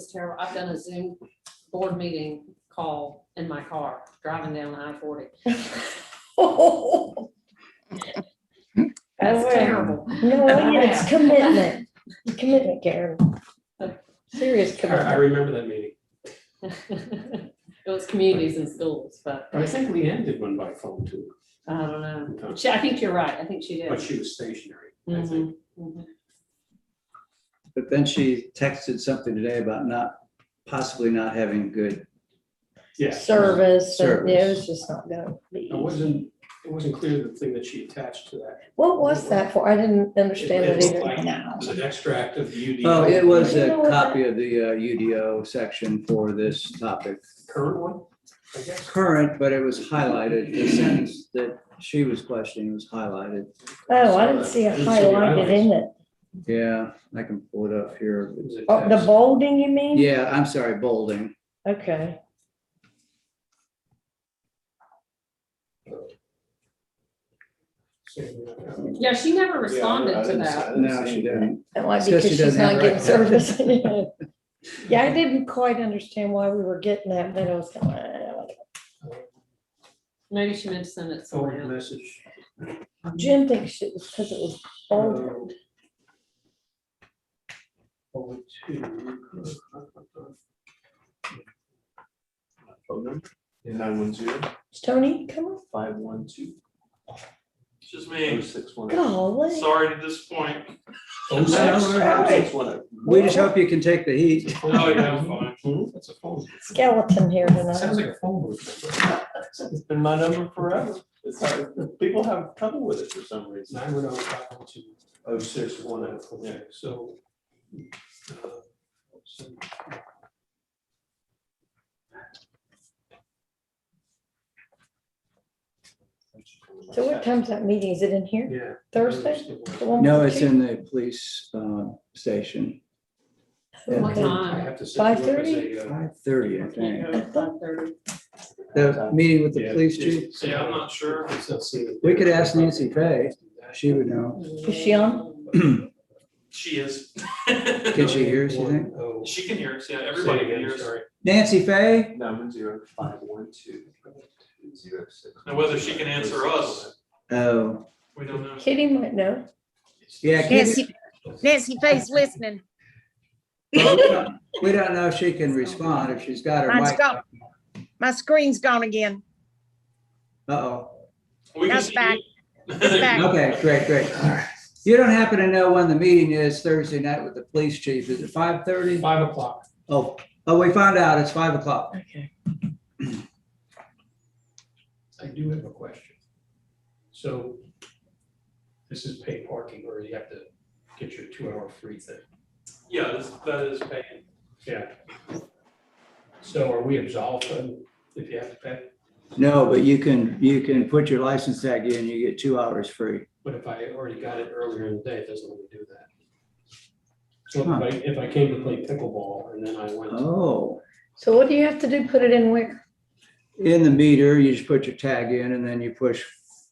is terrible. I've done a Zoom board meeting call in my car, driving down I-40. That's terrible. No, it's commitment. Commitment, Karen. Serious I commitment. remember that meeting. It was communities and schools, but I think Leanne did one by phone too, I don't know. Okay. I think you're right. I think she did. but she was stationary, I think. Mhm, mhm. But then she texted something today about possibly not having good. Yeah. Service, and yeah, it Service. was just not gonna be. It wasn't clear the thing that she attached to that. What was that for? I didn't understand it It's either. like- It was an extract of the UDO. Oh, it was You a know what copy of the UDO section for this topic. Current one, I guess. Current, but it was highlighted. The sentence that she was questioning was highlighted. Oh, I didn't see it highlighted in it. Yeah, I can pull it up here. It was Oh, the attached. bolding, you mean? Yeah, I'm sorry, bolding. Okay. Yeah, she never responded to that. No, she didn't. That might be It's 'cause because she she's doesn't have not getting records. service. Yeah, I didn't quite understand why we were getting that, but I was kind of, Maybe she meant to send it Forward somewhere else. message. Jim thinks it was because it was bold. Forward to. Phone number? 910-512. Tony, come on. It's just me. 0610. Golly. Sorry to disappoint. Oh, six. No, 0610. We just hope you can take the heat. Oh, yeah, I'm fine. That's a phone. Skeleton here Sounds tonight. like a phone booth. It's been my number forever. It's hard. People have trouble with it for some reason. 910-512. 0610. Okay, so. So what time's that meeting? Is it in here? Yeah. Thursday? The one No, with it's the in the police station. What chief? I time? have to sit and look as 5:30? a, 5:30, I Can't think. go at 5:30. The meeting with the Yeah. police chief. Yeah, I'm not sure. It's not seen. We could ask Nancy Fay. She would know. Is she on? She is. Can she hear us, you think? Oh. She can hear us, yeah, Say everybody again, can hear us. sorry. Nancy Fay? 910-512-206. Now, whether she can answer us, Oh, we don't know. Kitty might know. yeah. Kitty- Nancy Faye's listening. well, we don't know if she can respond, if she's got her Mine's mic. gone. My screen's gone again. Uh-oh. We can That's see back. you. It's back. Okay, great. You don't happen to know when the meeting is Thursday night with the police chief? Is it 5:30? 5 o'clock. Oh, we found out it's 5 o'clock. Okay. I do have a question. So this is paid parking or you have to get your 2-hour free thing? Yeah, that is paying. Yeah. So are we absolved from if you have to pay? No, but you can put your license tag in, you get 2 hours free. But if I already got it earlier in the day, it doesn't let me do that. So Huh. if I came to play pickleball and then I went, Oh, So what do you have to do? Put it in where? in the meter, you just put your tag in and then you push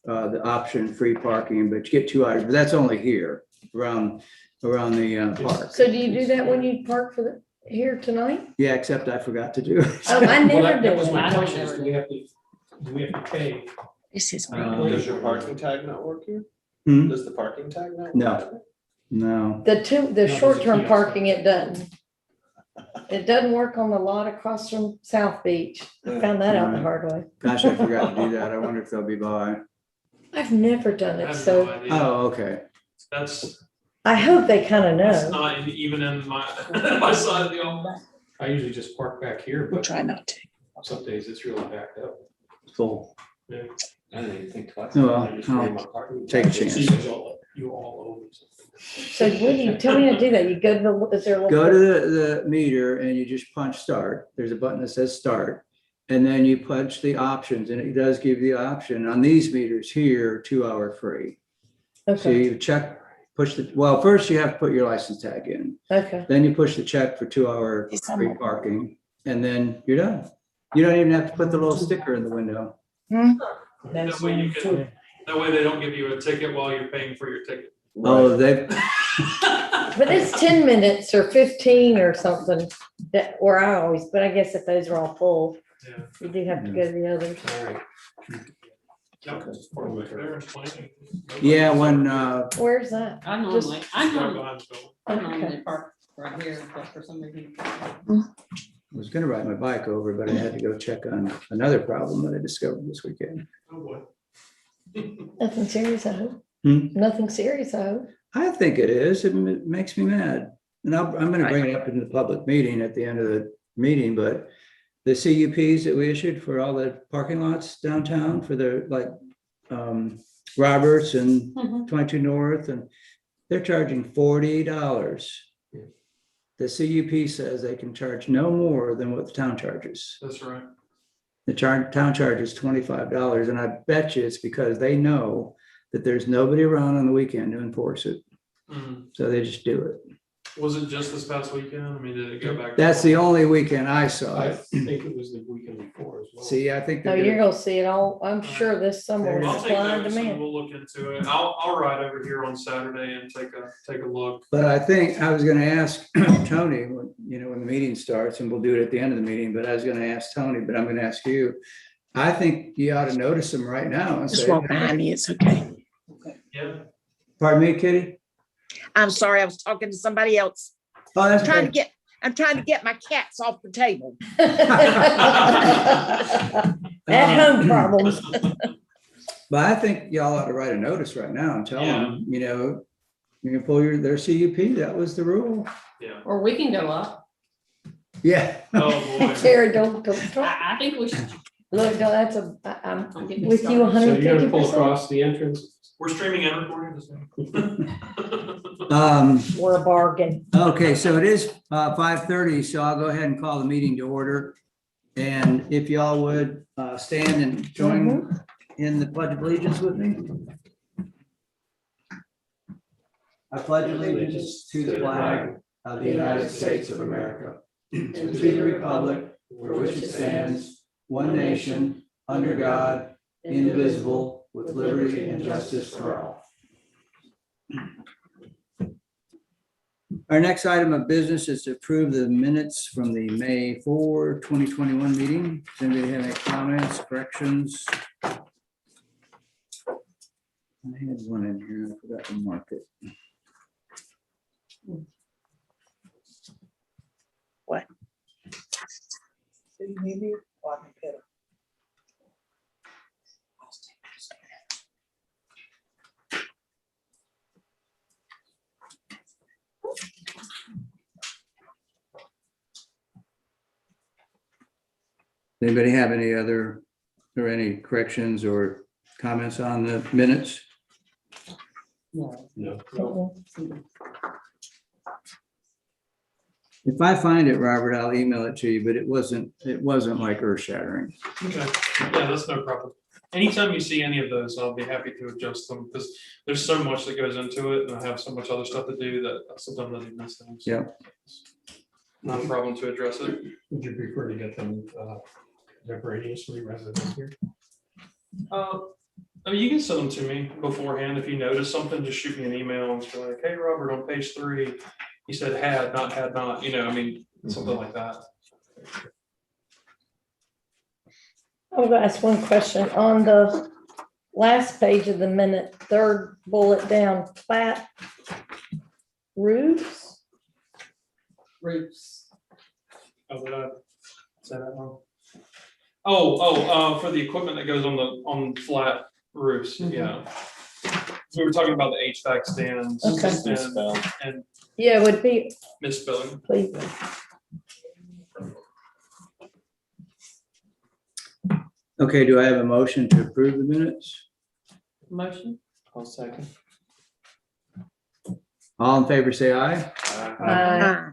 the option free parking, but you get 2 hours, but that's only here around the park. So do you do that when you park for the, here tonight? Yeah, except I forgot to do it. Oh, I well, never that do was it. my I don't question, is ever do we have to pay? This is Does your parking tag not work here? Hmm? Does the parking tag not work? No. No, The there's a short-term kiosk. parking, it doesn't. It doesn't work on the lot across from South Beach. I found that out the hard way. gosh, I forgot to do that. I wonder if they'll be by. I've never done I it, have no so idea. Oh, okay. That's I hope they kind of It's know. not even in my, my side of the office. I usually just park back here, We'll but try not to. some days it's really backed up. Full. I didn't even think twice. Oh, well, I just leave my car- take a chance. You all own something. So what do you, tell me how to do that. You go to the, is there a little? Go to the meter and you just punch start. There's a button that says start. And then you punch the options and it does give you the option on these meters here, 2 hour free. So Okay, you check, push well, first you have to put your license tag in. okay. Then you push the check for 2 hour It's free on- parking and then you're done. You don't even have to put the little sticker in the window. That way you can, that way they don't give you a ticket while you're paying for your ticket. Oh, they've, But it's 10 minutes or 15 or something that, or I always, but I guess if those are all full, Yeah. you do have to go to the others. All right. Yep, just park back there and explain. Yeah, when, Where's that? I Just normally right behind the building. I normally park right here, but for some reason. I was gonna ride my bike over, but I had to go check on another problem that I discovered this weekend. Oh, boy. Nothing serious, I hope. Hmm? Nothing serious, I hope. I think it is. It makes me mad. And I'm gonna bring it up in the public meeting at the end of the meeting, but the CUPs that we issued for all the parking lots downtown for the, like, Roberts and Mhm. 22 North, and they're charging $40. The CUP says they can charge no more than what the town charges. That's right. The town charges $25, and I bet you it's because they know that there's nobody around on the weekend to enforce it. Mhm. So they just do it. Was it just this past weekend? I mean, did it go back? That's the only weekend I saw I it. think it was the weekend before as well. See, I think Oh, they're you're gonna- gonna see it all, I'm sure this summer with I'll take supply and notice and demand. we'll look into it. I'll ride over here on Saturday and take a look. But I think I was gonna ask Tony, when the meeting starts, and we'll do it at the end of the meeting, but I was gonna ask Tony, but I'm gonna ask you. I think you ought to notice them right now and Just say, walk behind me. It's okay. Yeah. pardon me, Kitty? I'm sorry. I was talking to somebody else. Oh, that's I'm trying to get my cats off the table. At home problems. But I think y'all ought to write a notice right now and tell them, you can pull their CUP, that was the rule. Yeah. Or we can go up. Yeah. Oh, boy. Terry, don't try. I think we should. Look, no, that's I'm Don't get me with you started. So you're gonna pull 150%. across the entrance? We're streaming and recording this now. We're a bargain. Okay, so it is 5:30, so I'll go ahead and call the meeting to order. And if y'all would stand and join in the pledge of allegiance with me. I pledge allegiance to the flag of the United States of America, and to the republic for which it stands, one nation, under God, indivisible, with liberty and justice for all. Our next item of business is to approve the minutes from the May 4, 2021 meeting. Does anybody have any comments, corrections? I had one in here, I forgot to mark it. What? Anybody have any other, or any corrections or comments on the minutes? No. No. If I find it, Robert, I'll email it to you, but it wasn't like earth shattering. Okay, yeah, that's no problem. Anytime you see any of those, I'll be happy to adjust them because there's so much that goes into it and I have so much other stuff to do that sometimes I do miss things. Yeah. Not a problem to address it. Would you prefer to get them contemporaneously rather than here? I mean, you can send them to me beforehand. If you notice something, just shoot me an email and be like, hey, Robert, on page 3, he said had not, I mean, something like that. I will ask one question. On the last page of the minute, third bullet down, flat roofs. Roofs. Oh, did I say that wrong? For the equipment that goes on flat roofs, yeah. We were talking about the HVAC stands Okay. and Yeah, it would be, misspelling. please. Okay, do I have a motion to approve the minutes? Motion. I'll second. All in favor, say aye. Uh,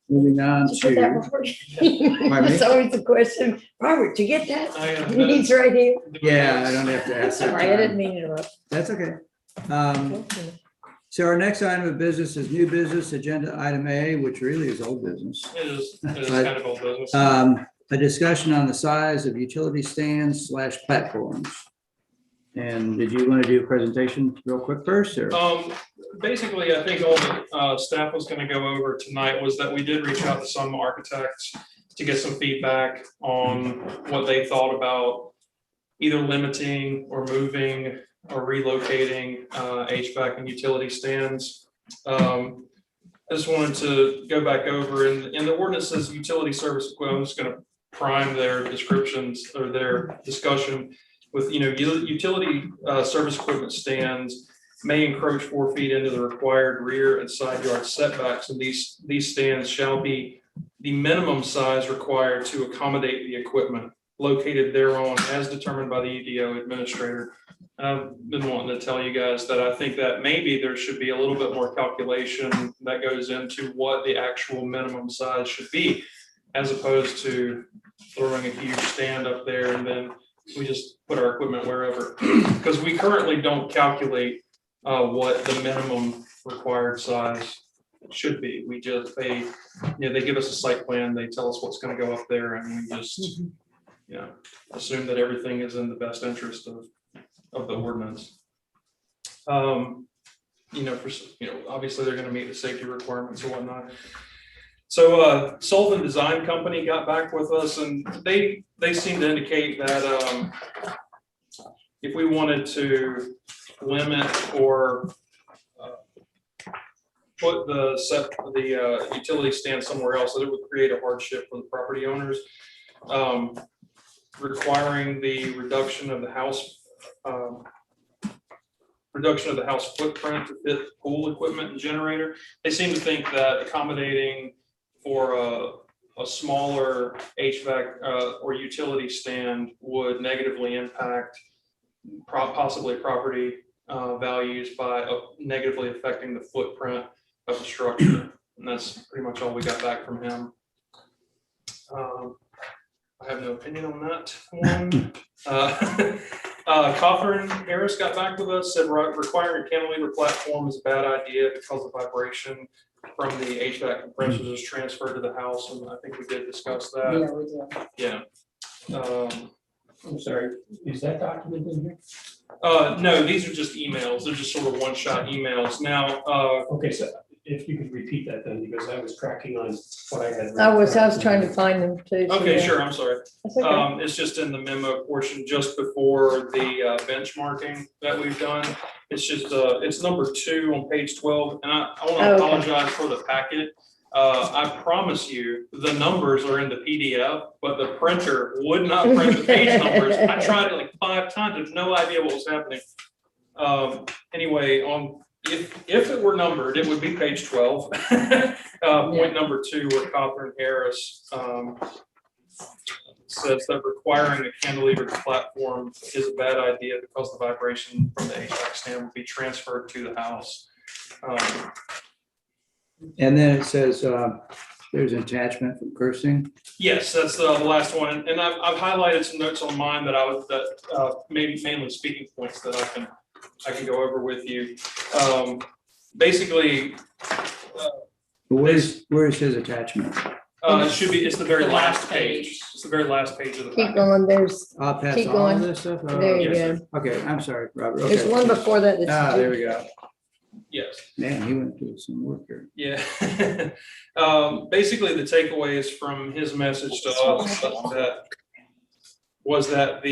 Moving on Did you get that to, before? Pardon me? It's always a question. Robert, did you get that? I, He's right here. yeah, I don't have to ask that. Sorry, I didn't mean to interrupt. That's okay. So our next item of business is new business, agenda item A, which really is old business. It is kind of old business. A discussion on the size of utility stands / platforms. And did you want to do a presentation real quick first, or? Basically, I think all the staff was gonna go over tonight was that we did reach out to some architects to get some feedback on what they thought about either limiting or moving or relocating HVAC and utility stands. I just wanted to go back over in the ordinances, utility service equipment. I'm just gonna prime their descriptions or their discussion with, utility service equipment stands may encroach 4 feet into the required rear and side yard setbacks, and these stands shall be the minimum size required to accommodate the equipment located thereon as determined by the UDO administrator. I've been wanting to tell you guys that I think that maybe there should be a little bit more calculation that goes into what the actual minimum size should be, as opposed to throwing a huge stand up there and then we just put our equipment wherever. Because we currently don't calculate what the minimum required size should be. We just, they give us a site plan, they tell us what's gonna go up there, and we just, assume that everything is in the best interest of the ordinance. Obviously they're gonna meet the safety requirements and whatnot. So Sullivan Design Company got back with us, and they seem to indicate that if we wanted to limit or put the utility stand somewhere else, that it would create a hardship for the property owners. Requiring the reduction of the house footprint to fit pool equipment and generator. They seem to think that accommodating for a smaller HVAC or utility stand would negatively impact possibly property values by negatively affecting the footprint of the structure. And that's pretty much all we got back from him. I have no opinion on that one. Cawthorn Harris got back with us, said requiring a cantilever platform is a bad idea because the vibration from the HVAC compressors is transferred to the house, and I think we did discuss that. Yeah, we do. Yeah. I'm sorry, is that document in here? No, these are just emails. They're just sort of one-shot emails. Now, Okay, so if you could repeat that then, because I was tracking on what I had. I was trying to find them too. so okay, yeah. sure, I'm sorry. That's okay. It's just in the memo portion just before the benchmarking that we've done. It's just, it's number 2 on page 12, and I want to Okay. apologize for the packet. I promise you, the numbers are in the PDF, but the printer would not print the page numbers. I tried it like 5 times, there's no idea what was happening. Anyway, if it were numbered, it would be page 12. Point number 2, where Cawthorn Harris says that requiring a cantilevered platform is a bad idea because the vibration from the HVAC stand would be transferred to the house. And then it says, there's an attachment from Kirsting. Yes, that's the last one, and I've highlighted some notes on mine maybe mainly speaking points that I can go over with you. Basically, Where's his attachment? it should be, it's the very The last last page. page. It's the very last page of the Keep packet. going, there's, I'll pass Keep all going. of this stuff? there you yes, go. Okay, I'm sorry, Robert. There's Okay. one before that. There we go. Yes. Man, he went through some work here. Yeah. Basically, the takeaways from his message to us was that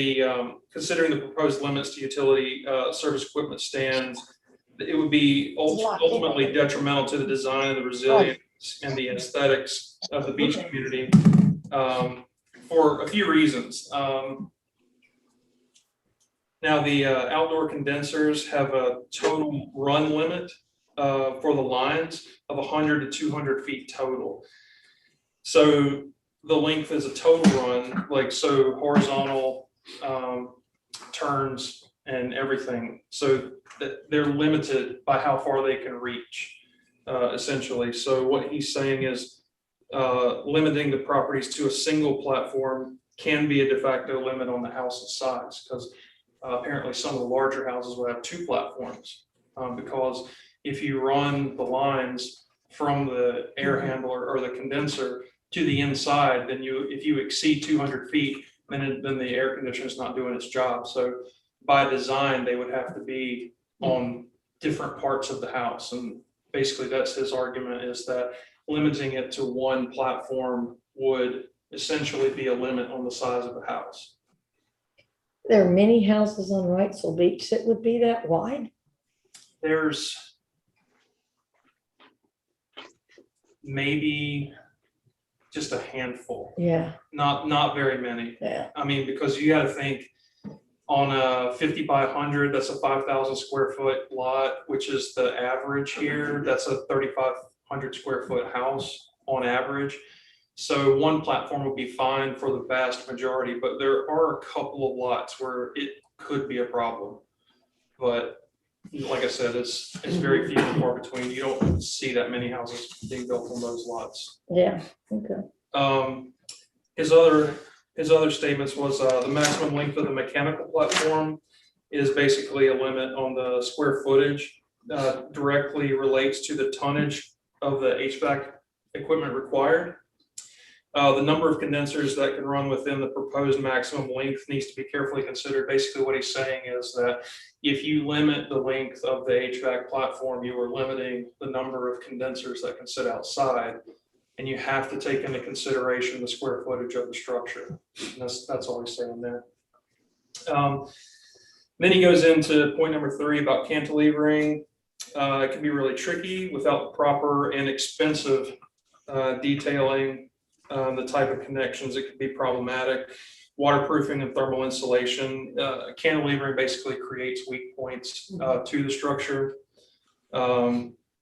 considering the proposed limits to utility service equipment stands, it would be ultimately detrimental to the design and the resilience and the aesthetics of the beach community for a few reasons. Now, the outdoor condensers have a total run limit for the lines of 100 to 200 feet total. So the length is a total run, like so horizontal turns and everything. So that they're limited by how far they can reach, essentially. So what he's saying is limiting the properties to a single platform can be a de facto limit on the house's size, because apparently some of the larger houses will have 2 platforms, because if you run the lines from the air handler or the condenser to the inside, then if you exceed 200 feet, then the air conditioner is not doing its job. So by design, they would have to be on different parts of the house. And basically that's his argument, is that limiting it to one platform would essentially be a limit on the size of the house. There are many houses on Wrightsville Beach that would be that wide. There's maybe just a handful, Yeah, not very many. yeah. I mean, because you gotta think, on a 50 by 100, that's a 5,000 square foot lot, which is the average here. That's a 3,500 square foot house on average. So one platform would be fine for the vast majority, but there are a couple of lots where it could be a problem. But like I said, it's very few and far between. You don't see that many houses being built on those lots. Yeah, okay. His other statements was the maximum length of the mechanical platform is basically a limit on the square footage, directly relates to the tonnage of the HVAC equipment required. The number of condensers that can run within the proposed maximum length needs to be carefully considered. Basically what he's saying is that if you limit the length of the HVAC platform, you are limiting the number of condensers that can sit outside. And you have to take into consideration the square footage of the structure. And that's all he's saying there. Then he goes into point number 3 about cantilevering. It can be really tricky without proper and expensive detailing the type of connections. It can be problematic. Waterproofing and thermal insulation. Cantilevering basically creates weak points to the structure.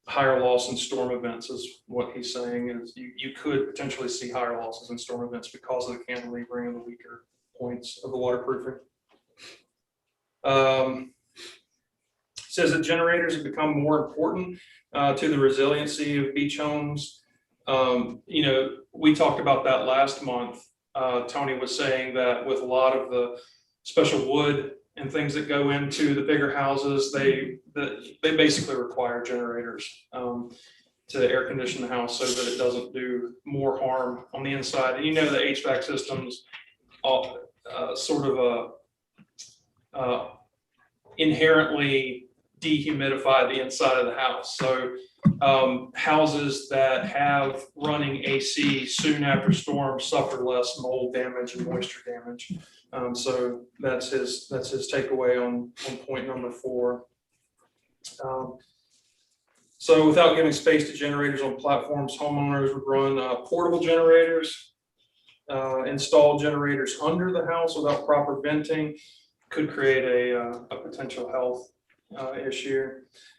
Higher loss in storm events is what he's saying, is you could potentially see higher losses in storm events because of the cantilevering and the weaker points of the waterproofing. Says that generators have become more important to the resiliency of beach homes. We talked about that last month. Tony was saying that with a lot of the special wood and things that go into the bigger houses, they basically require generators to air condition the house so that it doesn't do more harm on the inside. And the HVAC systems sort of inherently dehumidify the inside of the house. So houses that have running AC soon after storms suffer less mold damage and moisture damage. So that's his takeaway on point number 4. So without giving space to generators on platforms, homeowners would run portable generators, install generators under the house without proper venting, could create a potential health issue.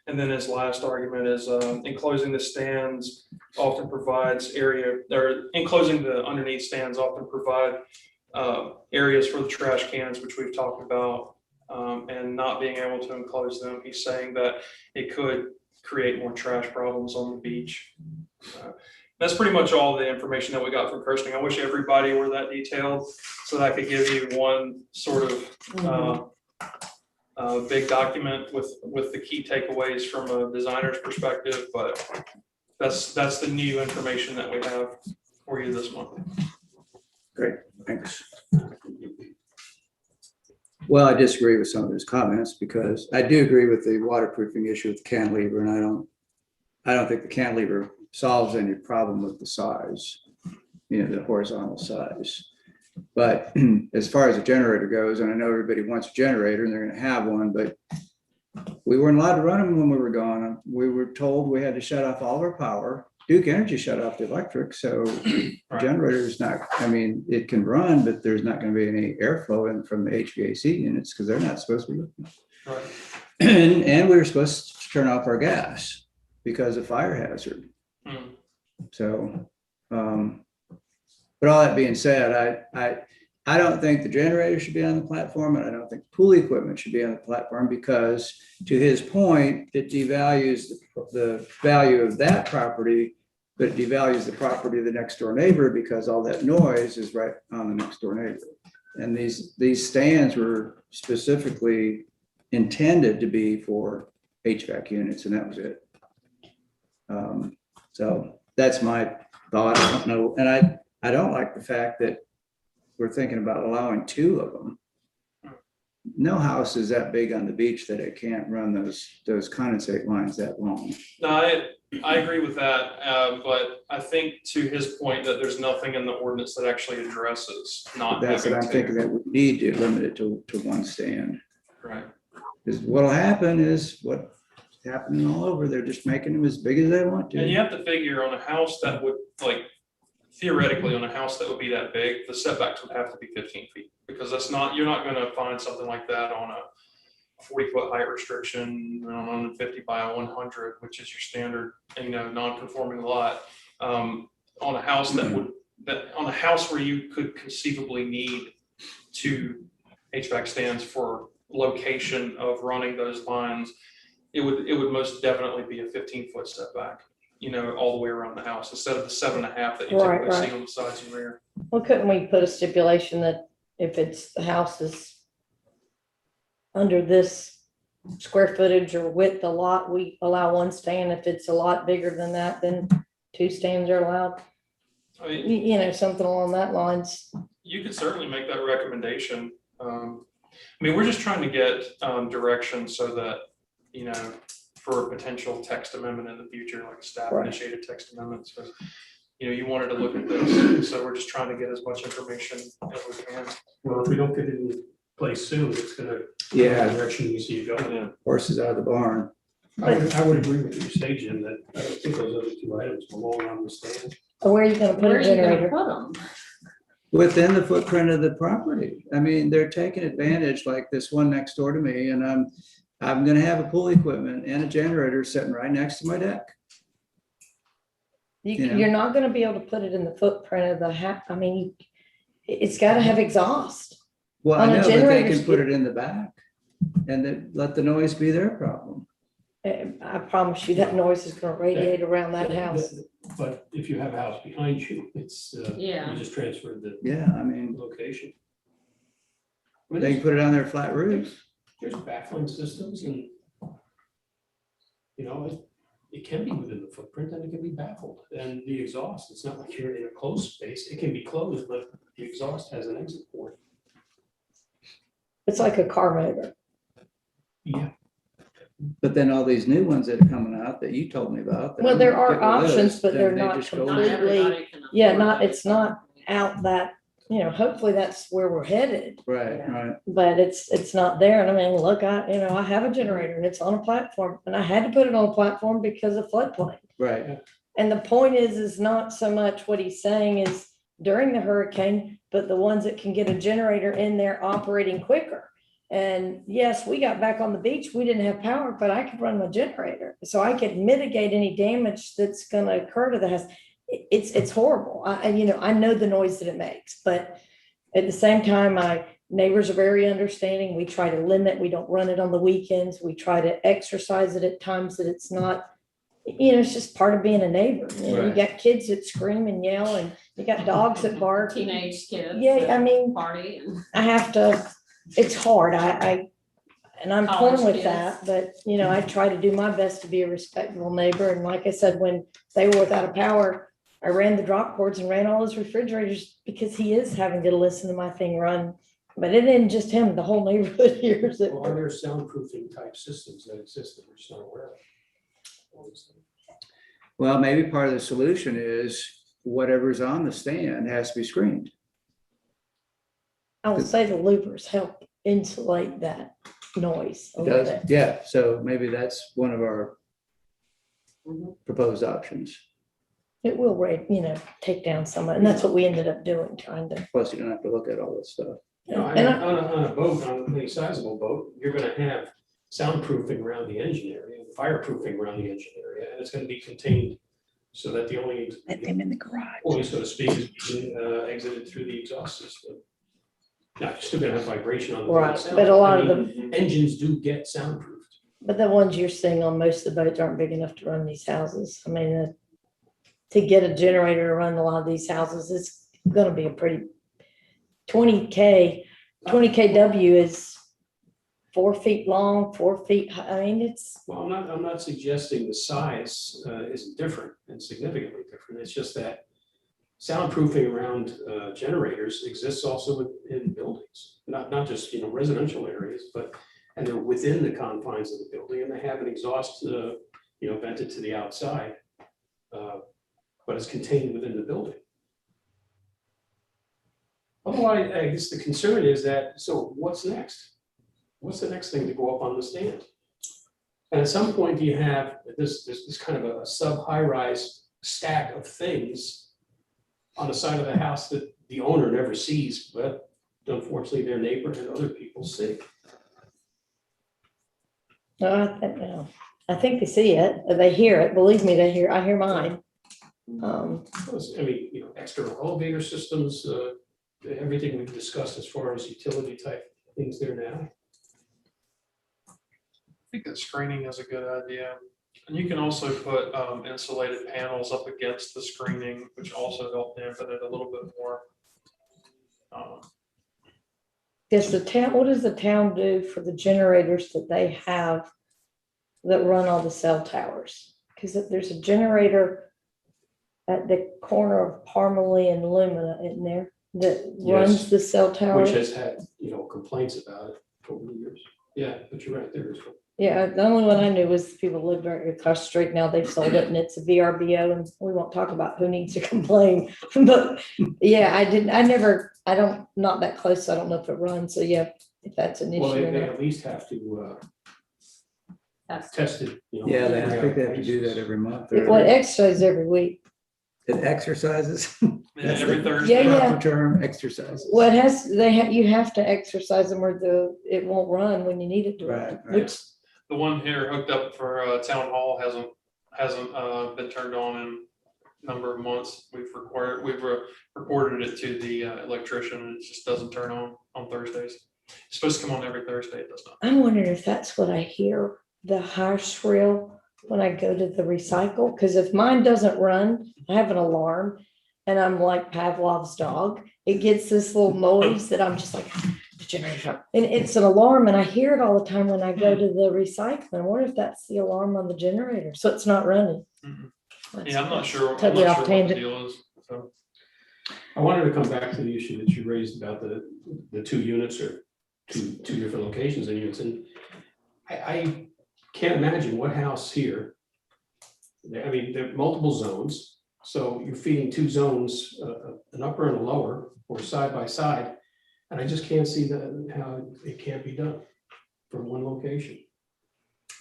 And then his last argument is enclosing the stands often provides enclosing the underneath stands often provide areas for the trash cans, which we've talked about, and not being able to enclose them. He's saying that it could create more trash problems on the beach. That's pretty much all the information that we got from Kirsting. I wish everybody were that detailed so that I could give you one sort of big document with the key takeaways from a designer's perspective, but that's the new information that we have for you this month. Great, thanks. Well, I disagree with some of his comments because I do agree with the waterproofing issue with the cantilever, and I don't think the cantilever solves any problem with the size, the horizontal size. But as far as a generator goes, and I know everybody wants a generator and they're going to have one, but we weren't allowed to run them when we were gone. We were told we had to shut off all of our power. Duke Energy shut off the electric, so Right. generator is not, it can run, but there's not going to be any airflow in from the HVAC units because they're not supposed to be working. Right. And we were supposed to turn off our gas because of fire hazard. Mm. So, but all that being said, I don't think the generator should be on the platform, and I don't think pool equipment should be on the platform because, to his point, it devalues the value of that property, but it devalues the property of the next door neighbor because all that noise is right on the next door neighbor. And these stands were specifically intended to be for HVAC units, and that was it. So that's my thought. I don't know, and I don't like the fact that we're thinking about allowing 2 of them. no house is that big on the beach that it can't run those condensate lines that long. No, I agree with that, but I think to his point that there's nothing in the ordinance that actually addresses not That's what I'm having thinking, to. that we need to limit it to one stand. Right. Because what'll happen is what's happening all over, they're just making them as big as they want And you to. have to figure on a house that would, like, theoretically, on a house that would be that big, the setbacks would have to be 15 feet. Because that's not, you're not gonna find something like that on a 40-foot height restriction, on a 50 by 100, which is your standard, non-conforming lot. On a house on a house where you could conceivably need 2 HVAC stands for location of running those lines, it would most definitely be a 15-foot setback, all the way around the house, instead of the 7.5 that you Right, typically see right. on the sides and rear. Well, couldn't we put a stipulation that if the house is under this square footage or width a lot, we allow 1 stand? If it's a lot bigger than that, then 2 stands are allowed, I mean, something along that lines. you could certainly make that recommendation. We're just trying to get direction so that, for a potential text amendment in the future, like a staff Right. initiated text amendment. So, you wanted to look at this, so we're just trying to get as much information as we can. Well, if we don't get it in place soon, it's gonna. Yeah. The direction we see it going in. Horses out of the barn. I would agree with you, Stage, in that I don't think those other 2 items belong on the stand. Where are you gonna put Where a are you gonna generator? put them? Within the footprint of the property. I mean, they're taking advantage, like this one next door to me, and I'm gonna have a pool equipment and a generator sitting right next to my deck. Yeah. You're not gonna be able to put it in the footprint of the house. I mean, it's gotta have exhaust. Well, I On a know, but they generator, can put it in the back and then let the noise be their problem. I promise you that noise is gonna radiate around that house. But if you have a house behind you, it's, Yeah. you just transferred the Yeah, I mean, location. I mean, they can put it on their flat roof. There's baffling systems and, it can be within the footprint and it can be baffled. And the exhaust, it's not like you're in a closed space. It can be closed, but the exhaust has an exit port. It's like a car motor. Yeah. But then all these new ones that are coming out that you told me about. that Well, I'm there gonna are get a list, options, but then they're they not just go Not in. completely- everybody can Yeah, afford it's not out that, hopefully that's where we're headed, Right, Yeah. right. but it's not there. And I mean, look, I have a generator and it's on a platform, and I had to put it on a platform because of floodplain. Right. And the point is not so much what he's saying is during the hurricane, but the ones that can get a generator in there operating quicker. And yes, we got back on the beach, we didn't have power, but I could run my generator, so I could mitigate any damage that's gonna occur to the house. It's horrible. I know the noise that it makes, but at the same time, my neighbors are very understanding. We try to limit, we don't run it on the weekends. We try to exercise it at times that it's not, it's just part of being a neighbor. You Right. got kids that scream and yell, and you got dogs that bark. Teenage kids. Yeah, that I mean, Party and. I have to, it's hard. And I'm torn College with kids. that, but I try to do my best to be a respectable neighbor. And like I said, when they were without a power, I ran the drop cords and ran all his refrigerators because he is having to listen to my thing run. But it isn't just him, the whole neighborhood hears it. Well, are there soundproofing type systems that exist that we're just not aware of? Well, maybe part of the solution is whatever's on the stand has to be screened. I will say the louvers help insulate that noise a It little does, bit. yeah, so maybe that's one of our Mhm. proposed options. It will take down some, and that's what we ended up doing, trying to. Plus, you don't have to look at all this stuff. And I- On a boat, on any sizable boat, you're gonna have soundproofing around the engine area, fireproofing around the engine area, and it's gonna be contained so that the only, Let them in the garage. so to speak, is being exited through the exhaust system. Now, you're still gonna have vibration on the. Right, sound. but a lot I of mean, Engines do get soundproofed. But the ones you're seeing on most of the boats aren't big enough to run these houses. I mean, to get a generator to run a lot of these houses, it's gonna be a pretty 20 kW is 4 feet long, 4 feet high. I mean, it's, Well, I'm not suggesting the size isn't different and significantly different. It's just that soundproofing around generators exists also in buildings, not just, residential areas, and they're within the confines of the building, and they have an exhaust, vented to the outside, but it's contained within the building. Otherwise, I guess the concern is that, so what's next? What's the next thing to go up on the stand? And at some point, you have this kind of a sub-high-rise stack of things on the side of the house that the owner never sees, but unfortunately their neighbor and other people see. No, I think they see it, they hear it, believe me, I hear mine. External elevator systems, everything we've discussed as far as utility type things there now. I think that screening is a good idea. And you can also put insulated panels up against the screening, which also help dampen it a little bit more. What does the town do for the generators that they have that run all the cell towers? Because there's a generator at the corner of Parmalee and Lumina in there that runs Yes. the cell tower. Which has had, complaints about it over the years. Yeah, but you're right, there is one. Yeah, the only one I knew was people lived right across the street. Now they've sold it and it's a VRBO, and we won't talk about who needs to complain. But yeah, not that close, so I don't know if it runs. So yeah, if that's an issue Well, or they not. at least have to That's test it. Yeah, I think they have to do that every month. Well, it exercises every week. It exercises. Yeah, That's every the Thursday. Yeah. proper term, exercises. Well, you have to exercise them or it won't run when you need it to run. Right, right. Which, The one here hooked up for town hall hasn't been turned on in a number of months. We've reported it to the electrician, and it just doesn't turn on Thursdays. It's supposed to come on every Thursday, it does not. I'm wondering if that's what I hear, the high shrill when I go to the recycle, because if mine doesn't run, I have an alarm and I'm like Pavlov's dog. It gets this little noise that I'm just like, the generator. And it's an alarm and I hear it all the time when I go to the recycling. I wonder if that's the alarm on the generator. So it's not running. Mhm. That's- Yeah, I'm not sure. I'm Totally not off sure what the tangent. deal is. So I wanted to come back to the issue that you raised about the two units or two different locations in units, and I can't imagine what house here. There are multiple zones, so you're feeding two zones, an upper and a lower, or side by side, and I just can't see how it can't be done from one location.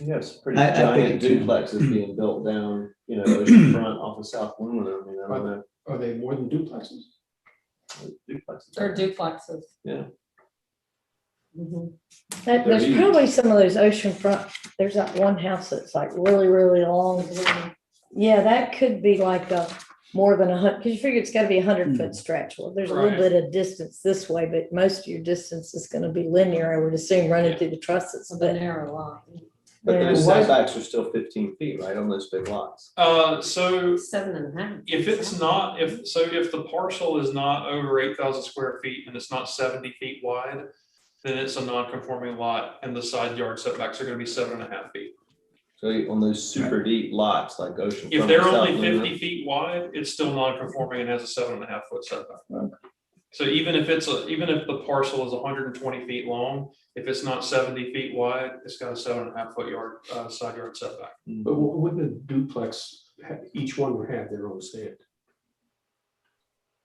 Yes, pretty I giant think it can. duplexes being built down, oceanfront off of South Lumina. I mean, I don't know. Are they more than duplexes? Duplexes. Or duplexes. Yeah. Mhm. There's They're probably some of those oceanfront, there's that one house that's like really, really long. Yeah, that could be like more than 100, because you figure it's gotta be 100-foot stretch. Well, there's a little Right. bit of distance this way, but most of your distance is gonna be linear, I would assume, running Yeah. through the trusses, It's a but narrow line. But Yeah. those setbacks are still 15 feet, right, on those big lots? So 7.5. if it's not, if the parcel is not over 8,000 square feet and it's not 70 feet wide, then it's a non-conforming lot and the side yard setbacks are gonna be 7.5 feet. So on those super deep lots like Ocean. If they're only 50 feet wide, it's still non-conforming and has a 7.5 foot setback. Okay. So even if the parcel is 120 feet long, if it's not 70 feet wide, it's got a 7.5 foot side yard setback. But wouldn't the duplex, each one would have their own stand,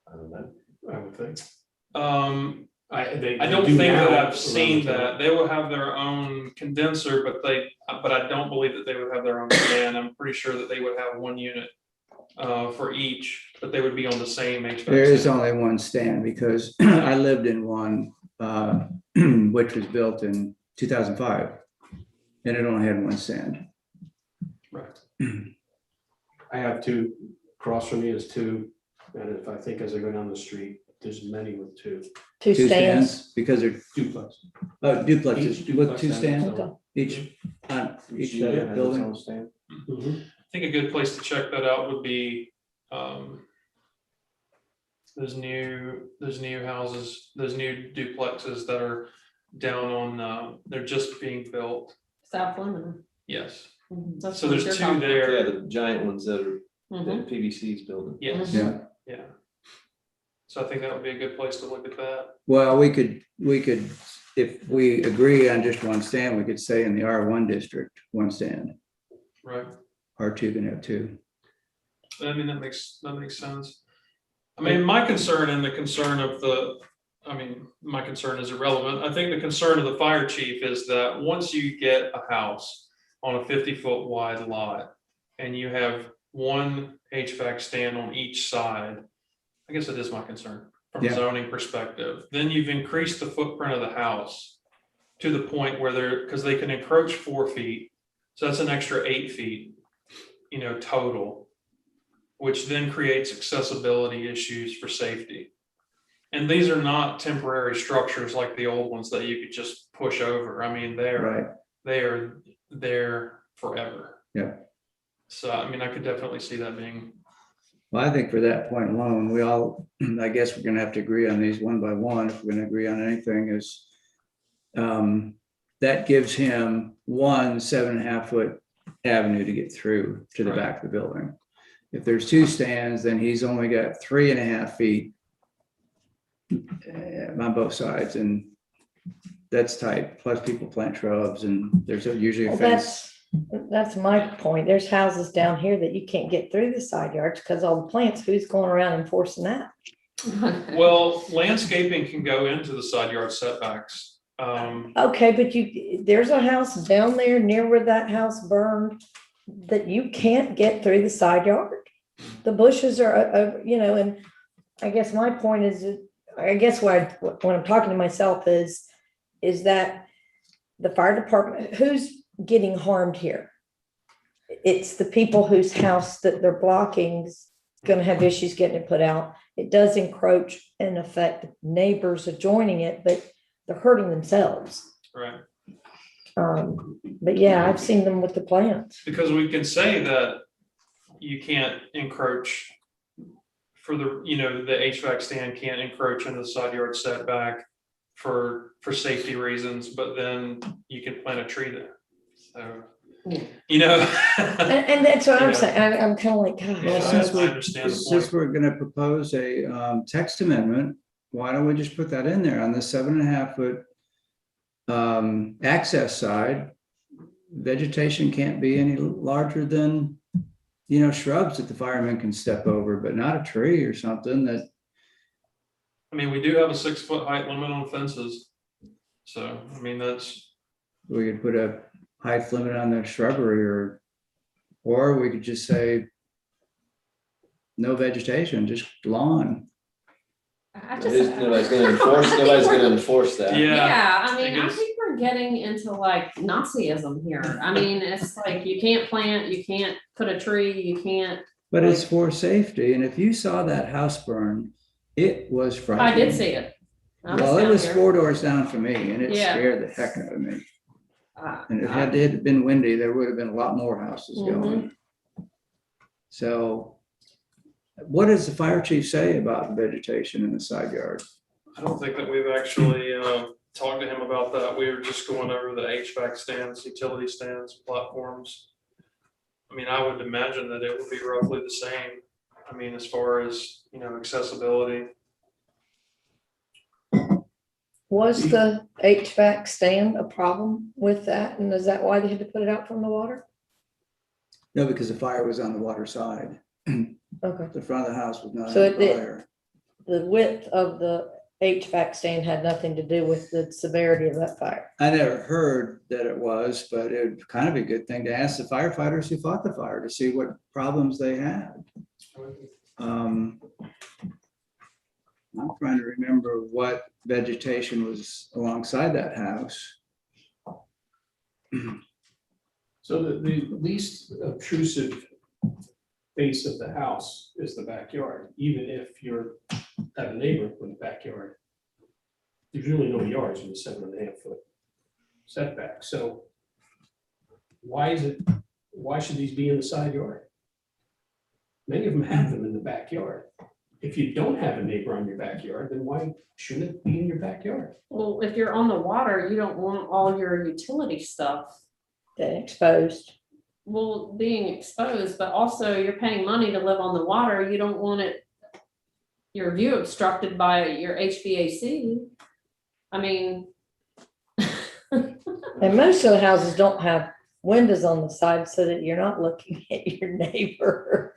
I don't know. I would think. I don't think that I've seen that. They will have their own condenser, but I don't believe that they would have their own stand. I'm pretty sure that they would have one unit for each, but they would be on the same HVAC. There is stand. only one stand because I lived in one, which was built in 2005. And it only had one stand. Right. I have two, across from me is two, and if I think as I go down the street, there's many with two two stands. Because they're duplex. duplexes Each with duplex two has its stands, own. each, on each unit side has of its the building. own stand. Mhm. I think a good place to check that out would be those new houses, those new duplexes that are down on, they're just being built. South Lemon. Yes, That's so what there's you're two talking there. Yeah, the giant ones that about. Mhm. Mm-hmm. PVC's building. Yes, Yeah. yeah. So I think that would be a good place to look at that. Well, we could, if we agree on just one stand, we could say in the R1 district, one stand. Right. R2 can have two. I mean, that makes sense. I mean, my concern and the concern of my concern is irrelevant. I think the concern of the fire chief is that once you get a house on a 50-foot wide lot and you have one HVAC stand on each side, I guess it is my concern from a Yeah. zoning perspective. Then you've increased the footprint of the house to the point where because they can encroach 4 feet. So that's an extra 8 feet, total, which then creates accessibility issues for safety. And these are not temporary structures like the old ones that you could just push over. I mean, Right. they are there forever. Yeah. So, I mean, I could definitely see that being, Well, I think for that point alone, we all, I guess we're gonna have to agree on these one by one, if we're gonna agree on anything, is that gives him 1 7.5-foot avenue to get through to the Right. back of the building. If there's 2 stands, then he's only got 3.5 feet on both sides, and that's tight. Plus people plant shrubs and there's usually a Well, fence. that's my point. There's houses down here that you can't get through the side yards because all the plants, who's going around enforcing that? well, landscaping can go into the side yard setbacks. Okay, but there's a house down there near where that house burned that you can't get through the side yard. The bushes are, and I guess my point is, I guess when I'm talking to myself is that the fire department, who's getting harmed here? It's the people whose house that they're blocking is gonna have issues getting it put out. It does encroach and affect neighbors adjoining it, but they're hurting themselves. Right. But yeah, I've seen them with the plants. Because we can say that you can't encroach for the HVAC stand can't encroach into the side yard setback for safety reasons, but then you can plant a tree there. So, And that's what I'm Yeah. saying. I'm kind of like, gosh. Well, Yeah, since I understand the Since point. we're gonna propose a text amendment, why don't we just put that in there on the 7.5-foot access side? Vegetation can't be any larger than, shrubs that the firemen can step over, but not a tree or something that, I mean, we do have a 6-foot height limit on fences. So, I mean, that's, we could put a height limit on the shrubbery, or we could just say no vegetation, just lawn. I just. Nobody's gonna enforce that. yeah. I mean, I guess- think we're getting into like Nazism here. I mean, it's like you can't plant, you can't put a tree, you can't. But it's for safety, and if you saw that house burn, it was frightening. I did see it. I Well, it down was here. 4 doors down for me, and it Yeah. scared the heck out of me. And if I- it had been windy, there would have been a lot more houses going. So what does the fire chief say about vegetation in the side yard? I don't think that we've actually talked to him about that. We were just going over the HVAC stands, utility stands, platforms. I mean, I would imagine that it would be roughly the same. I mean, as far as, accessibility. Was the HVAC stand a problem with that? And is that why they had to put it out from the water? No, because the fire was on the water side. Okay. The front of the house was not So on it did- fire. The width of the HVAC stand had nothing to do with the severity of that fire. I never heard that it was, but it would kind of be a good thing to ask the firefighters who fought the fire to see what problems they had. I'm trying to remember what vegetation was alongside that house. So the least obtrusive face of the house is the backyard, even if you have a neighbor with a backyard. There's really no yards in the 7.5-foot setback, so why should these be in the side yard? Many of them have them in the backyard. If you don't have a neighbor on your backyard, then why shouldn't it be in your backyard? Well, if you're on the water, you don't want all your utility stuff, That exposed. being exposed, but also you're paying money to live on the water. You don't want it your view obstructed by your HVAC. I mean. And most of the houses don't have windows on the side so that you're not looking at your neighbor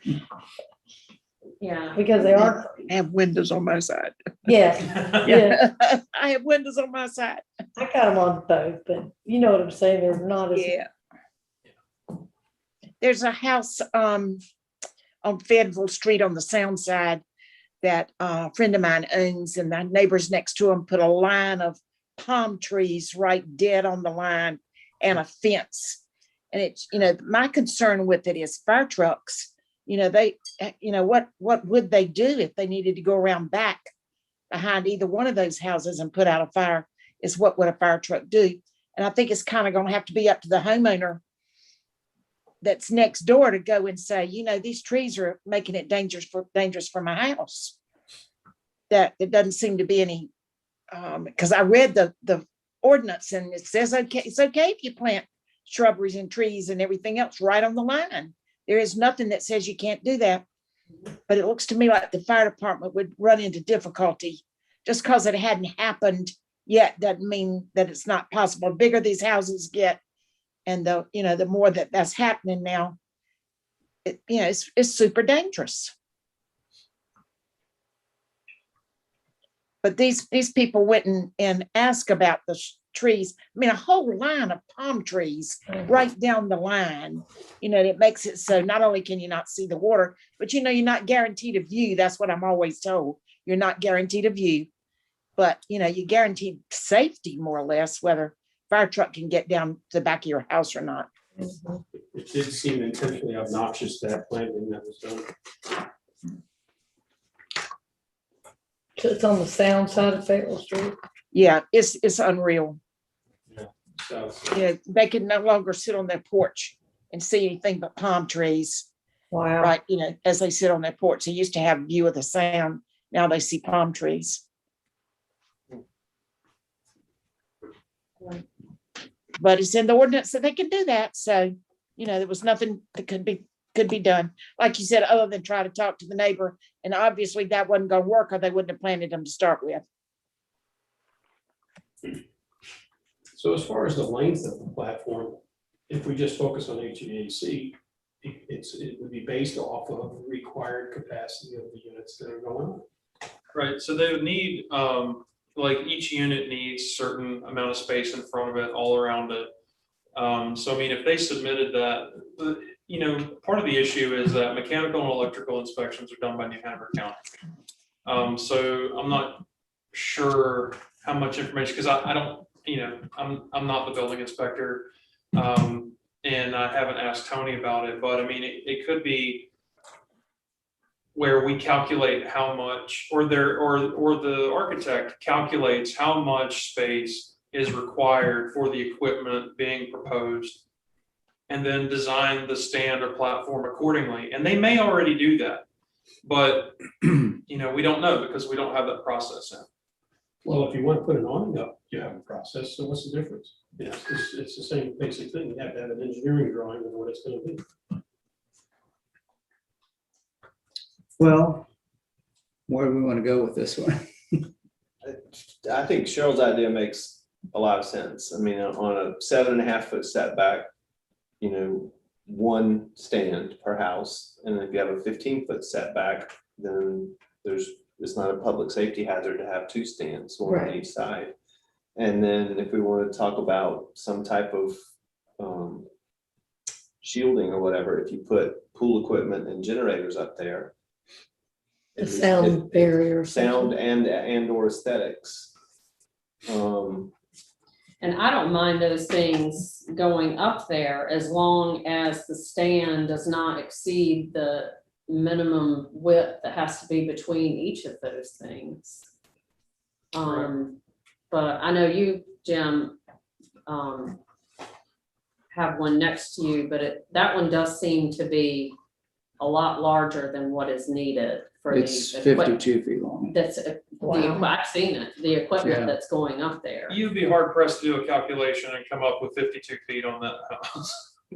Yeah, because they are, I have windows on my side. yes, yeah. I have windows on my side. I got them on both, but you know what I'm saying, they're not as. Yeah. There's a house on Fayetteville Street on the sound side that a friend of mine owns, and the neighbors next to him put a line of palm trees right dead on the line and a fence. And it's, my concern with it is fire trucks, what would they do if they needed to go around back behind either one of those houses and put out a fire? Is what would a fire truck do? And I think it's kind of going to have to be up to the homeowner that's next door to go and say, these trees are making it dangerous for my house. That it doesn't seem to be any, because I read the ordinance and it says, okay, it's okay if you plant shrubberies and trees and everything else right on the line. There is nothing that says you can't do that. But it looks to me like the fire department would run into difficulty just because it hadn't happened yet. Doesn't mean that it's not possible. The bigger these houses get, and the more that's happening now, it's super dangerous. But these people went and asked about the trees. I mean, a whole line of palm trees right down the line. It makes it so not only can you not see the water, but you're not guaranteed a view. That's what I'm always told. You're not guaranteed a view, but you're guaranteed safety more or less, whether fire truck can get down to the back of your house or not. It did seem intentionally obnoxious, that planting that was done. So it's on the sound side of Fayetteville Street. Yeah, it's unreal. So, They can no longer sit on their porch and see anything but palm trees, Wow. right? As they sit on their porch. They used to have a view of the sound. Now they see palm trees. But it's in the ordinance that they can do that. So, there was nothing that could be done. Like you said, other than try to talk to the neighbor. And obviously that wasn't going to work or they wouldn't have planted them to start with. so as far as the length of the platform, if we just focus on HVAC, it would be based off of the required capacity of the units that are going on. Right, so they would need, like each unit needs certain amount of space in front of it, all around it. So I mean, if they submitted that, part of the issue is that mechanical and electrical inspections are done by New Hanover County. So I'm not sure how much information, because I don't, I'm not the building inspector. And I haven't asked Tony about it, but I mean, it could be where we calculate how much, or the architect calculates how much space is required for the equipment being proposed, and then design the stand or platform accordingly. And they may already do that, but we don't know because we don't have that process in. Well, if you want to put an awning up, you have a process, so what's the difference? It's the same basic thing. You have to have an engineering drawing of what it's going to be. Well, where do we want to go with this one? I think Cheryl's idea makes a lot of sense. I mean, on a 7.5 foot setback, one stand per house. And if you have a 15-foot setback, then it's not a public safety hazard to have two stands, one on each side. And then if we want to talk about some type of shielding or whatever, if you put pool equipment and generators up there, The sound barrier. sound and or aesthetics. and I don't mind those things going up there as long as the stand does not exceed the minimum width that has to be between each of those things. But I know you, Jim, have one next to you, but that one does seem to be a lot larger than what is needed for the It's equipment. 52 feet long. That's, I've seen it, the equipment Yeah. that's going up there. You'd be hard pressed to do a calculation and come up with 52 feet on that house.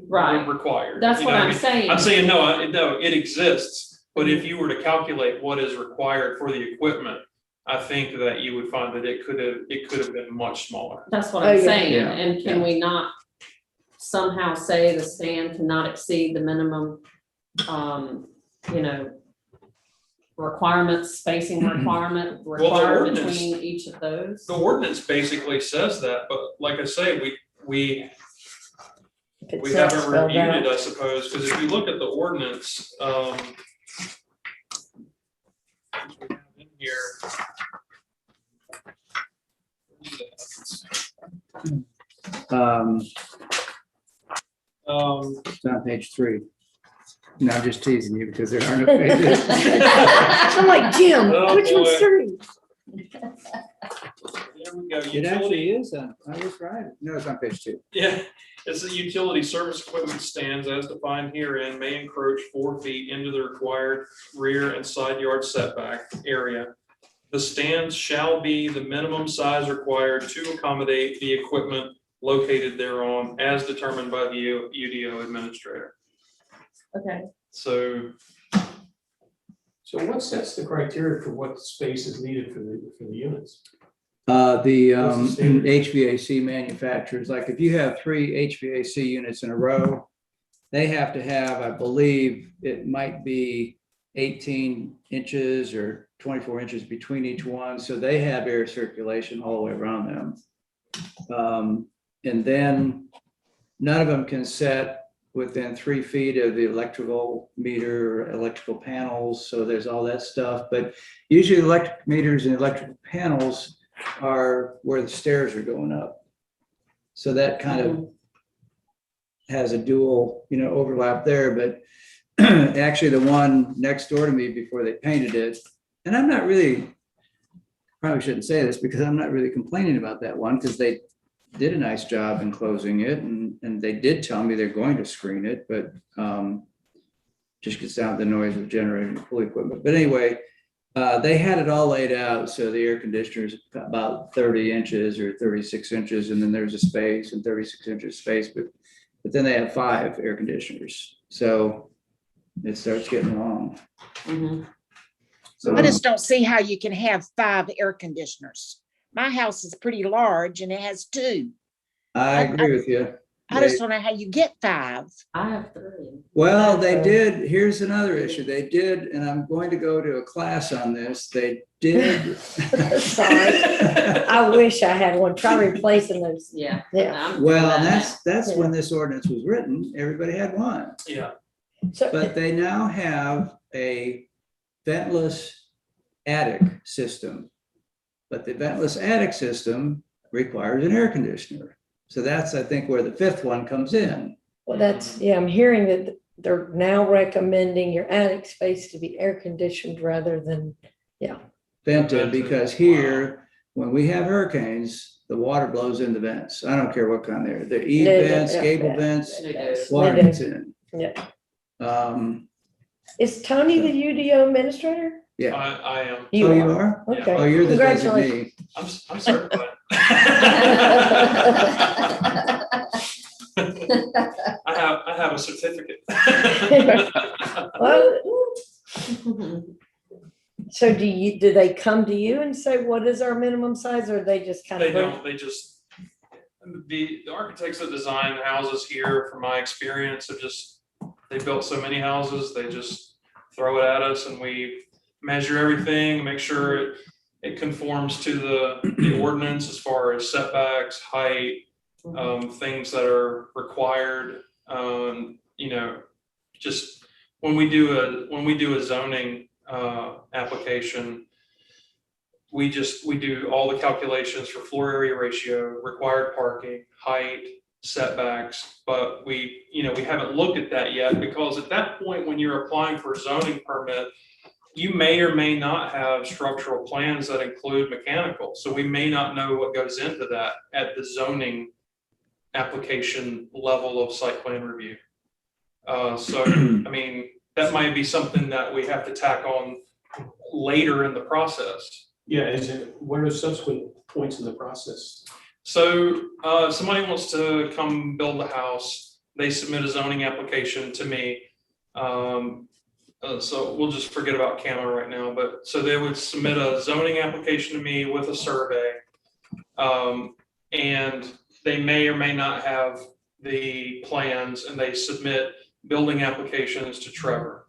Right, Required. that's You what know I'm saying. I'm saying, no, it exists. But if you were to calculate what is required for the equipment, I think that you would find that it could have been much smaller. That's what Oh, I'm yeah. saying, Yeah. and can we not somehow say the stand cannot exceed the minimum, you know, requirements, spacing requirement required ordinance- between each of those? The ordinance basically says that, but like I say, we If it's we not haven't spelled reviewed out. it, I suppose, because if you look at the ordinance, in here. It's on page 3. No, I'm just teasing you because there are no pages. I'm like, Jim, Oh, which one's boy. three? There we go, It utility, actually is on, I was right. No, it's on page 2. yeah, it's the utility service equipment stands as defined herein may encroach 4 feet into the required rear and side yard setback area. The stands shall be the minimum size required to accommodate the equipment located thereon as determined by the UDO administrator. Okay, So So what sets the criteria for what space is needed for the units? The What's the standard? HVAC manufacturers, like if you have 3 HVAC units in a row, they have to have, I believe, it might be 18 inches or 24 inches between each one. So they have air circulation all the way around them. And then none of them can set within 3 feet of the electrical meter, or electrical panels. So there's all that stuff. But usually electric meters and electrical panels are where the stairs are going up. So that kind of has a dual, overlap there, but actually the one next door to me before they painted it, and I'm not really, probably shouldn't say this because I'm not really complaining about that one because they did a nice job in closing it and they did tell me they're going to screen it, but just gets down to the noise of generating the pool equipment. But anyway, they had it all laid out. So the air conditioner's about 30 inches or 36 inches, and then there's a space and 36 inches space, but then they have 5 air conditioners. So it starts getting long. mhm. So I just don't see how you can have 5 air conditioners. My house is pretty large and it has 2. I agree with you. I just don't know how you get 5. I have 3. Well, they did, here's another issue. They did, and I'm going to go to a class on this. They did. Sorry. I wish I had one. Try replacing those. Yeah. Yeah. I'm doing Well, that and now. that's when this ordinance was written. Everybody had one. yeah, So, But they now have a ventless attic system. But the ventless attic system requires an air conditioner. So that's, I think, where the 5th one comes in. well, I'm hearing that they're now recommending your attic space to be air conditioned rather than, Vented, because here, when we have hurricanes, the water blows in the vents. I don't care what kind they're, the E Yeah, vents, yeah, gable yeah. vents, They do. water They do. gets in. Yeah. Is Yeah. Tony the UDO administrator? I am. Oh, you are? Yeah. Okay. Oh, you're the Congratulations. designee. I'm certified. I have a certificate. Well, so do they come to you and say, what is our minimum size, or they just kind They of? don't, they just, the architects that design houses here, from my experience, have just, they built so many houses, they just throw it at us and we measure everything, make sure it conforms to the ordinance as far as setbacks, height, things that are required. Just when we do a zoning application, we do all the calculations for floor area ratio, required parking, height, setbacks, but we haven't looked at that yet, because at that point, when you're applying for a zoning permit, you may or may not have structural plans that include mechanical. So we may not know what goes into that at the zoning application level of site plan review. That might be something that we have to tack on later in the process. Yeah, what are subsequent points in the process? So somebody wants to come build a house, they submit a zoning application to me. So we'll just forget about CAMA right now, but so they would submit a zoning application to me with a survey. And they may or may not have the plans, and they submit building applications to Trevor.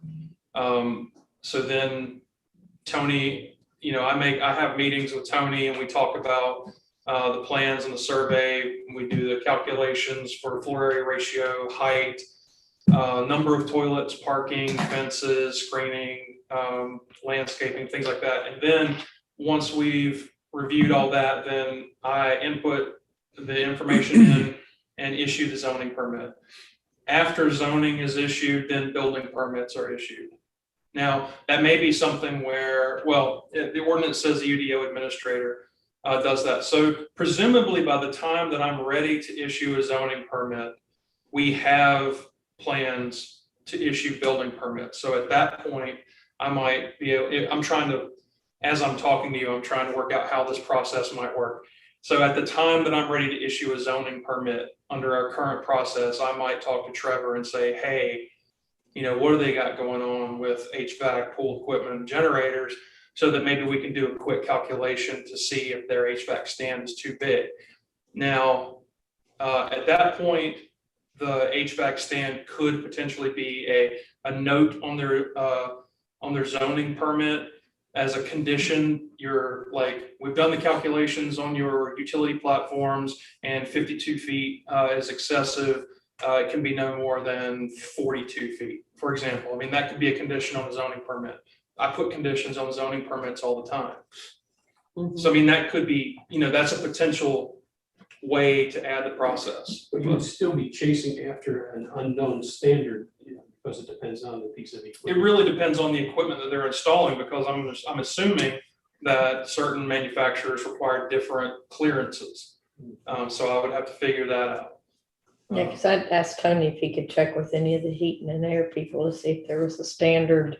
So then Tony, I have meetings with Tony and we talk about the plans and the survey. We do the calculations for floor area ratio, height, number of toilets, parking, fences, screening, landscaping, things like that. And then once we've reviewed all that, then I input the information in and issue the zoning permit. After zoning is issued, then building permits are issued. Now, that may be something where, well, the ordinance says the UDO administrator does that. So presumably by the time that I'm ready to issue a zoning permit, we have plans to issue building permits. So at that point, I might be able, as I'm talking to you, I'm trying to work out how this process might work. So at the time that I'm ready to issue a zoning permit under our current process, I might talk to Trevor and say, hey, what do they got going on with HVAC, pool equipment, and generators, so that maybe we can do a quick calculation to see if their HVAC stand is too big. Now, at that point, the HVAC stand could potentially be a note on their zoning permit as a condition. You're like, we've done the calculations on your utility platforms and 52 feet is excessive. It can be no more than 42 feet, for example. I mean, that could be a condition on the zoning permit. I put conditions on zoning permits all the time. So, I mean, that could be, that's a potential way to add the process. But you would still be chasing after an unknown standard, because it depends on the piece of It equipment. really depends on the equipment that they're installing, because I'm assuming that certain manufacturers require different clearances. So I would have to figure that out. Yeah, because I'd asked Tony if he could check with any of the heating and air people to see if there was a standard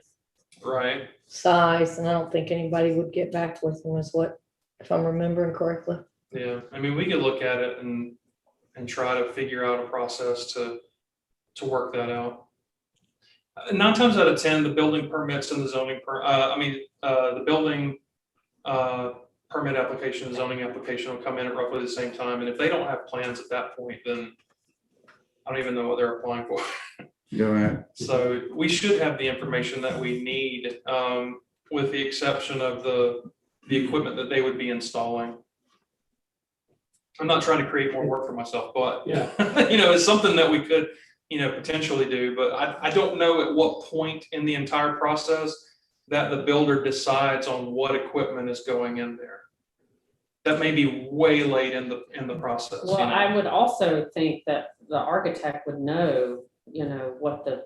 Right. size, and I don't think anybody would get back with him, is what, if I'm remembering correctly. Yeah. I mean, we could look at it and try to figure out a process to work that out. 9 times out of 10, the building permits and the zoning the building permit application and zoning application will come in at roughly the same time. And if they don't have plans at that point, then I don't even know what they're applying for. Go ahead. So we should have the information that we need, with the exception of the equipment that they would be installing. I'm not trying to create more work for myself, but Yeah. it's something that we could, potentially do, but I don't know at what point in the entire process that the builder decides on what equipment is going in there. That may be way late in the process. Well, I would also think that the architect would know, what the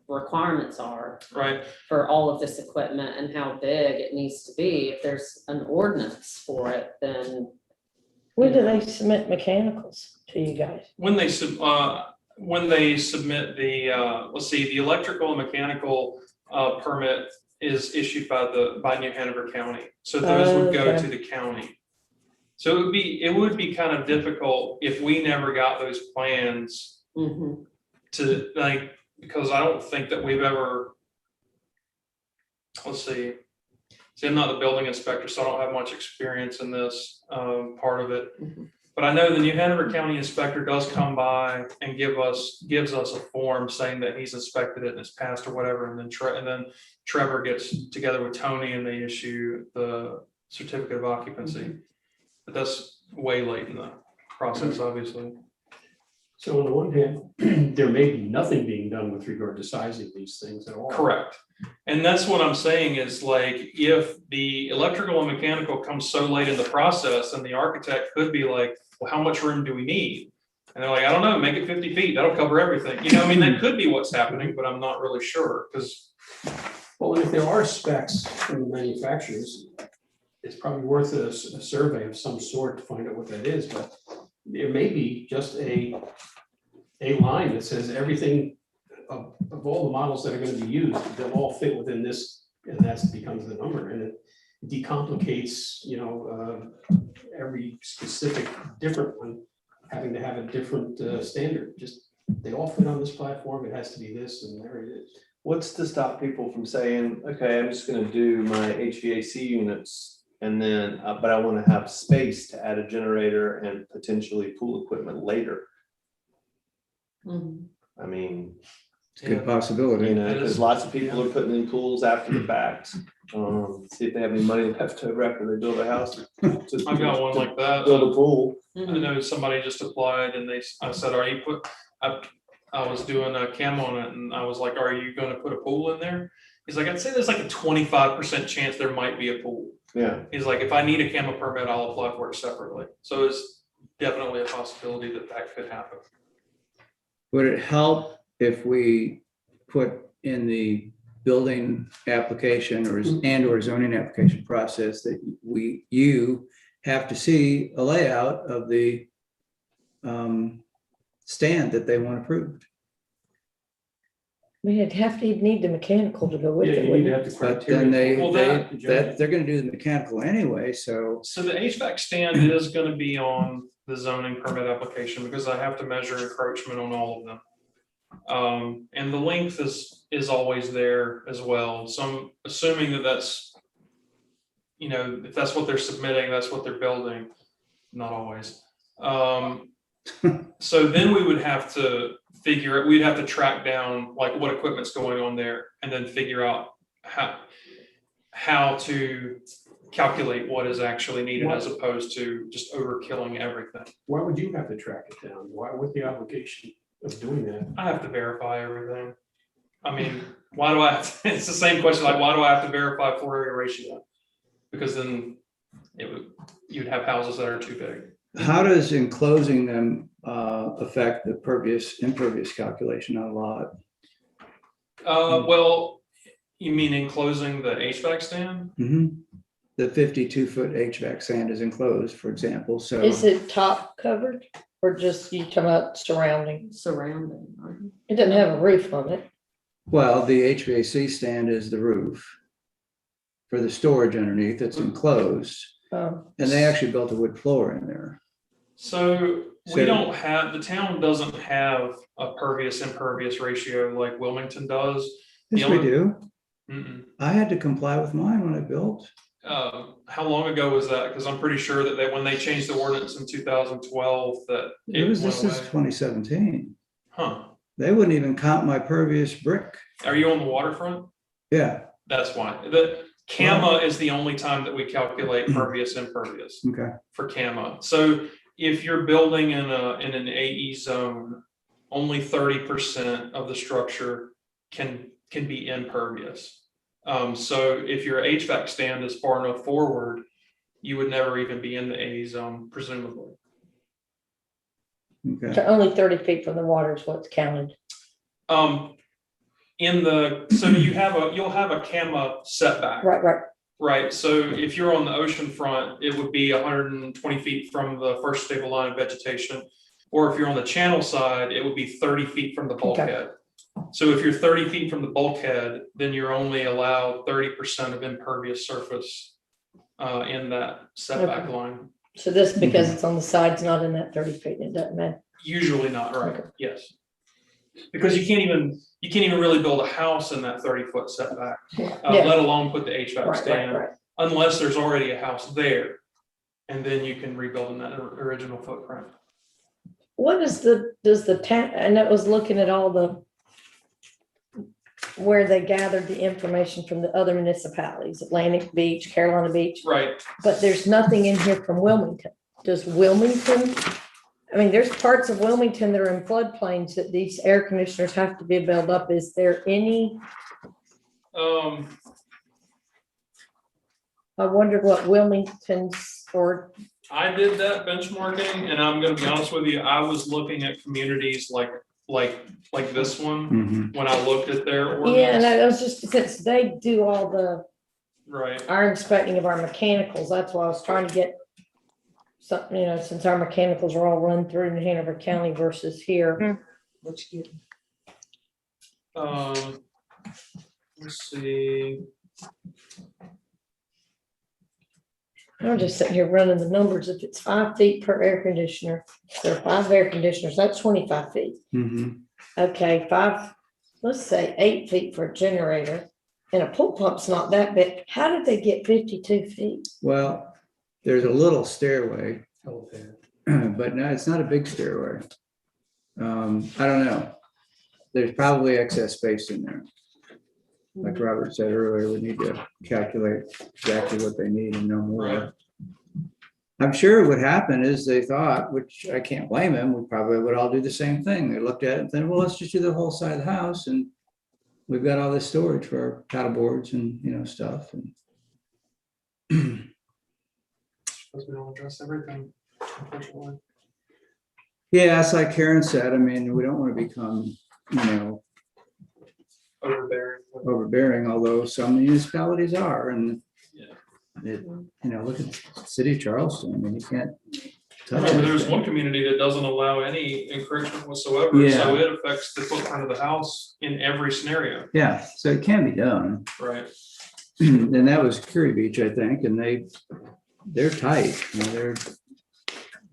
requirements are Right. for all of this equipment and how big it needs to be. If there's an ordinance for it, then. When do they submit mechanicals to you guys? When they submit the, the electrical and mechanical permit is issued by New Hanover County. So those would go Okay. to the county. So it would be kind of difficult if we never got those plans Mhm. to, because I don't think that we've ever, see, I'm not the building inspector, so I don't have much experience in this part of it. Mhm. But I know the New Hanover County inspector does come by and gives us a form saying that he's inspected it and it's passed or whatever, and then Trevor gets together with Tony and they issue the certificate of occupancy. But that's way late in the process, obviously. So on the one hand, there may be nothing being done with regard to sizing these things at all. Correct. And that's what I'm saying is, if the electrical and mechanical comes so late in the process, then the architect could be like, well, how much room do we need? And they're like, I don't know, make it 50 feet. That'll cover everything. That could be what's happening, but I'm not really sure because. Well, and if there are specs from the manufacturers, it's probably worth a survey of some sort to find out what that is, but there may be just a line that says everything of all the models that are going to be used, they'll all fit within this, and that becomes the number, and it decomplicates, every specific different one having to have a different standard. Just, they all fit on this platform, it has to be this, and there it is. What's to stop people from saying, okay, I'm just gonna do my HVAC units and then, but I wanna have space to add a generator and potentially pool equipment later? Mhm. I mean, Good possibility. you know, because lots of people are putting in pools after the fact. See if they have any money left over after they build a house. I've got one like that. Build a pool. I know somebody just applied and I said, are you I was doing a cam on it and I was like, are you gonna put a pool in there? He's like, I'd say there's like a 25% chance there might be a pool. Yeah, He's like, if I need a CAMA permit, I'll apply for it separately. So it's definitely a possibility that that could happen. Would it help if we put in the building application or zoning application process that you have to see a layout of the stand that they want approved? We'd have to need the mechanical to go with Yeah, it. you need to wouldn't have the But criteria. then Well, they're gonna do the mechanical anyway, so. So the HVAC stand is gonna be on the zoning permit application because I have to measure encroachment on all of them. And the length is always there as well. So I'm assuming that that's, you know, if that's what they're submitting, that's what they're building, not always. So then we would have to we'd have to track down like what equipment's going on there and then figure out how to calculate what is actually needed as opposed to just overkilling everything. Why would you have to track it down? Why, with the obligation of doing that? I have to verify everything. I mean, why do I have to, it's the same question, like, why do I have to verify floor area ratio? Because then you'd have houses that are too big. How does enclosing them affect the impervious calculation on a lot? Well, you mean enclosing the HVAC stand? Mhm. The 52-foot HVAC stand is enclosed, for example, so. Is it top covered or just you come out surrounding? Surrounding, right? It doesn't have a roof on it. Well, the HVAC stand is the roof. For the storage underneath, it's enclosed, and they actually built a wood floor in there. So So- the town doesn't have a pervious impervious ratio like Wilmington does. Yes, we only- do. Mm-mm. I had to comply with mine when I built. How long ago was that? Because I'm pretty sure that when they changed the ordinance in 2012, that This went is away. 2017. Huh? They wouldn't even count my pervious brick. Are you on the waterfront? Yeah, That's why. The CAMA is the only time that we calculate pervious impervious okay. for CAMA. So if you're building in an AE zone, only 30% of the structure can be impervious. So if your HVAC stand is far enough forward, you would never even be in the AE zone, presumably. Okay. So only 30 feet from the water is what's counted. So you'll have a CAMA setback. Right. Right, so if you're on the ocean front, it would be 120 feet from the first stable line of vegetation. Or if you're on the channel side, it would be 30 feet from the bulkhead. So if you're 30 feet from the bulkhead, then you're only allowed 30% of impervious surface in that setback Okay. line. So this, because it's on the sides, not in that 30 feet, it doesn't matter. Usually not, right, Okay. yes. Because you can't even really build a house in that 30-foot setback, Yeah. let alone put the HVAC Right. stand. Unless there's already a house there, and then you can rebuild in that original footprint. What does the town, and I was looking at all where they gathered the information from the other municipalities, Atlantic Beach, Carolina Beach, Right, but there's nothing in here from Wilmington. Does Wilmington, I mean, there's parts of Wilmington that are in floodplains that these air conditioners have to be built up. Is there any, I wondered what Wilmington's or, I did that benchmarking, and I'm gonna be honest with you, I was looking at communities like this one, Mhm. when I looked at their yeah, and ordinance. I was just, since they do all Right, our inspecting of our mechanicals, that's why I was trying to get something, since our mechanicals are all run through in Hanover County versus here. let's see, I'm just sitting here running the numbers. If it's 5 feet per air conditioner, there are 5 air conditioners, that's 25 feet. Mhm. Okay, 5 let's say 8 feet for a generator, and a pool pump's not that big, how did they get 52 feet? Well, there's a little stairway, Elevator. but no, it's not a big stairway. I don't know. There's probably excess space in there. Like Robert said earlier, we need to calculate exactly what they need and no Right. more. I'm sure what happened is they thought, which I can't blame them, we probably would all do the same thing. They looked at it and said, well, let's just do the whole side of the house and we've got all this storage for our paddle boards and, stuff. And Because we don't address everything, unfortunately. yeah, it's like Karen said, I mean, we don't want to become, Overbearing. overbearing, although some municipalities are, and Yeah. look at the city of Charleston, I mean, you can't. touch Remember, there's anything. one community that doesn't allow any encroachment whatsoever, Yeah. so it affects the footprint of the house in every scenario, Yeah, so it can be done, right? and that was Curry Beach, I think, and they're tight, they're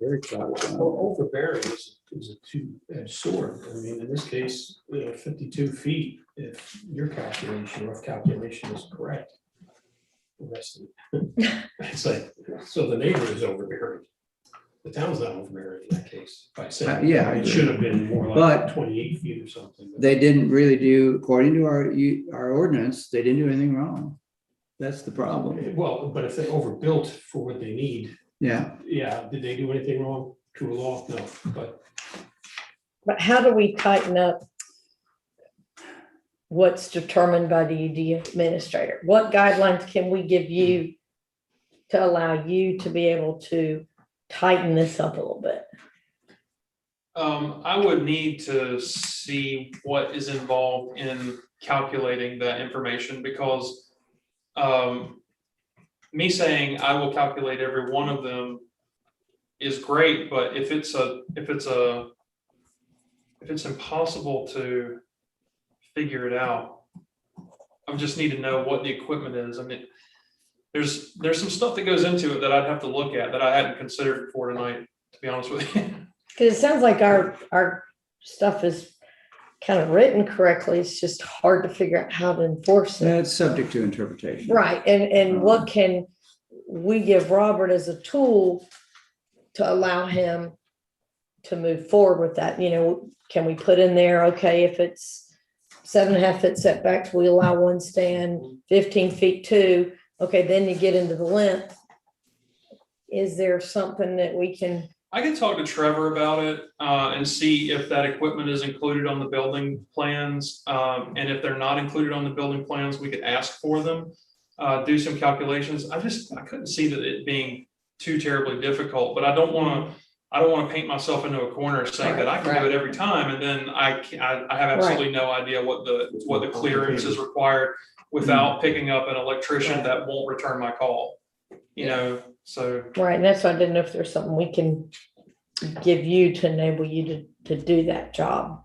very tight. Well, overbearing is a two-edged sword. I mean, in this case, 52 feet, if your calculation, rough calculation is correct. The rest of it, it's like, so the neighbor is overbearing. The town's not overbearing in that case, by saying. Yeah, I It agree. should have been more But- like 28 feet or something. but- They didn't really do, according to our ordinance, they didn't do anything wrong. That's the problem. Well, but if they overbuilt for what they need, Yeah, yeah, did they do anything wrong? True law? No, but But how do we tighten up what's determined by the UD administrator? What guidelines can we give you to allow you to be able to tighten this up a little bit? I would need to see what is involved in calculating that information because me saying I will calculate every one of them is great, but if it's impossible to figure it out, I just need to know what the equipment is. I mean, there's some stuff that goes into it that I'd have to look at that I hadn't considered before tonight, to be honest with you. Because it sounds like our stuff is kind of written correctly. It's just hard to figure out how to enforce it. that's subject to interpretation. Right, and what can we give Robert as a tool to allow him to move forward with that? Can we put in there, okay, if it's 7.5 foot setbacks, we allow one stand, 15 feet two, okay, then you get into the length. Is there something that we can? I can talk to Trevor about it and see if that equipment is included on the building plans. And if they're not included on the building plans, we could ask for them, do some calculations. I couldn't see that it being too terribly difficult, but I don't want to paint myself into a corner saying that I can do it every time. And then I have absolutely no idea what the clearance is required without picking up an electrician that won't return my call, so. Right, and that's why I didn't know if there's something we can give you to enable you to do that job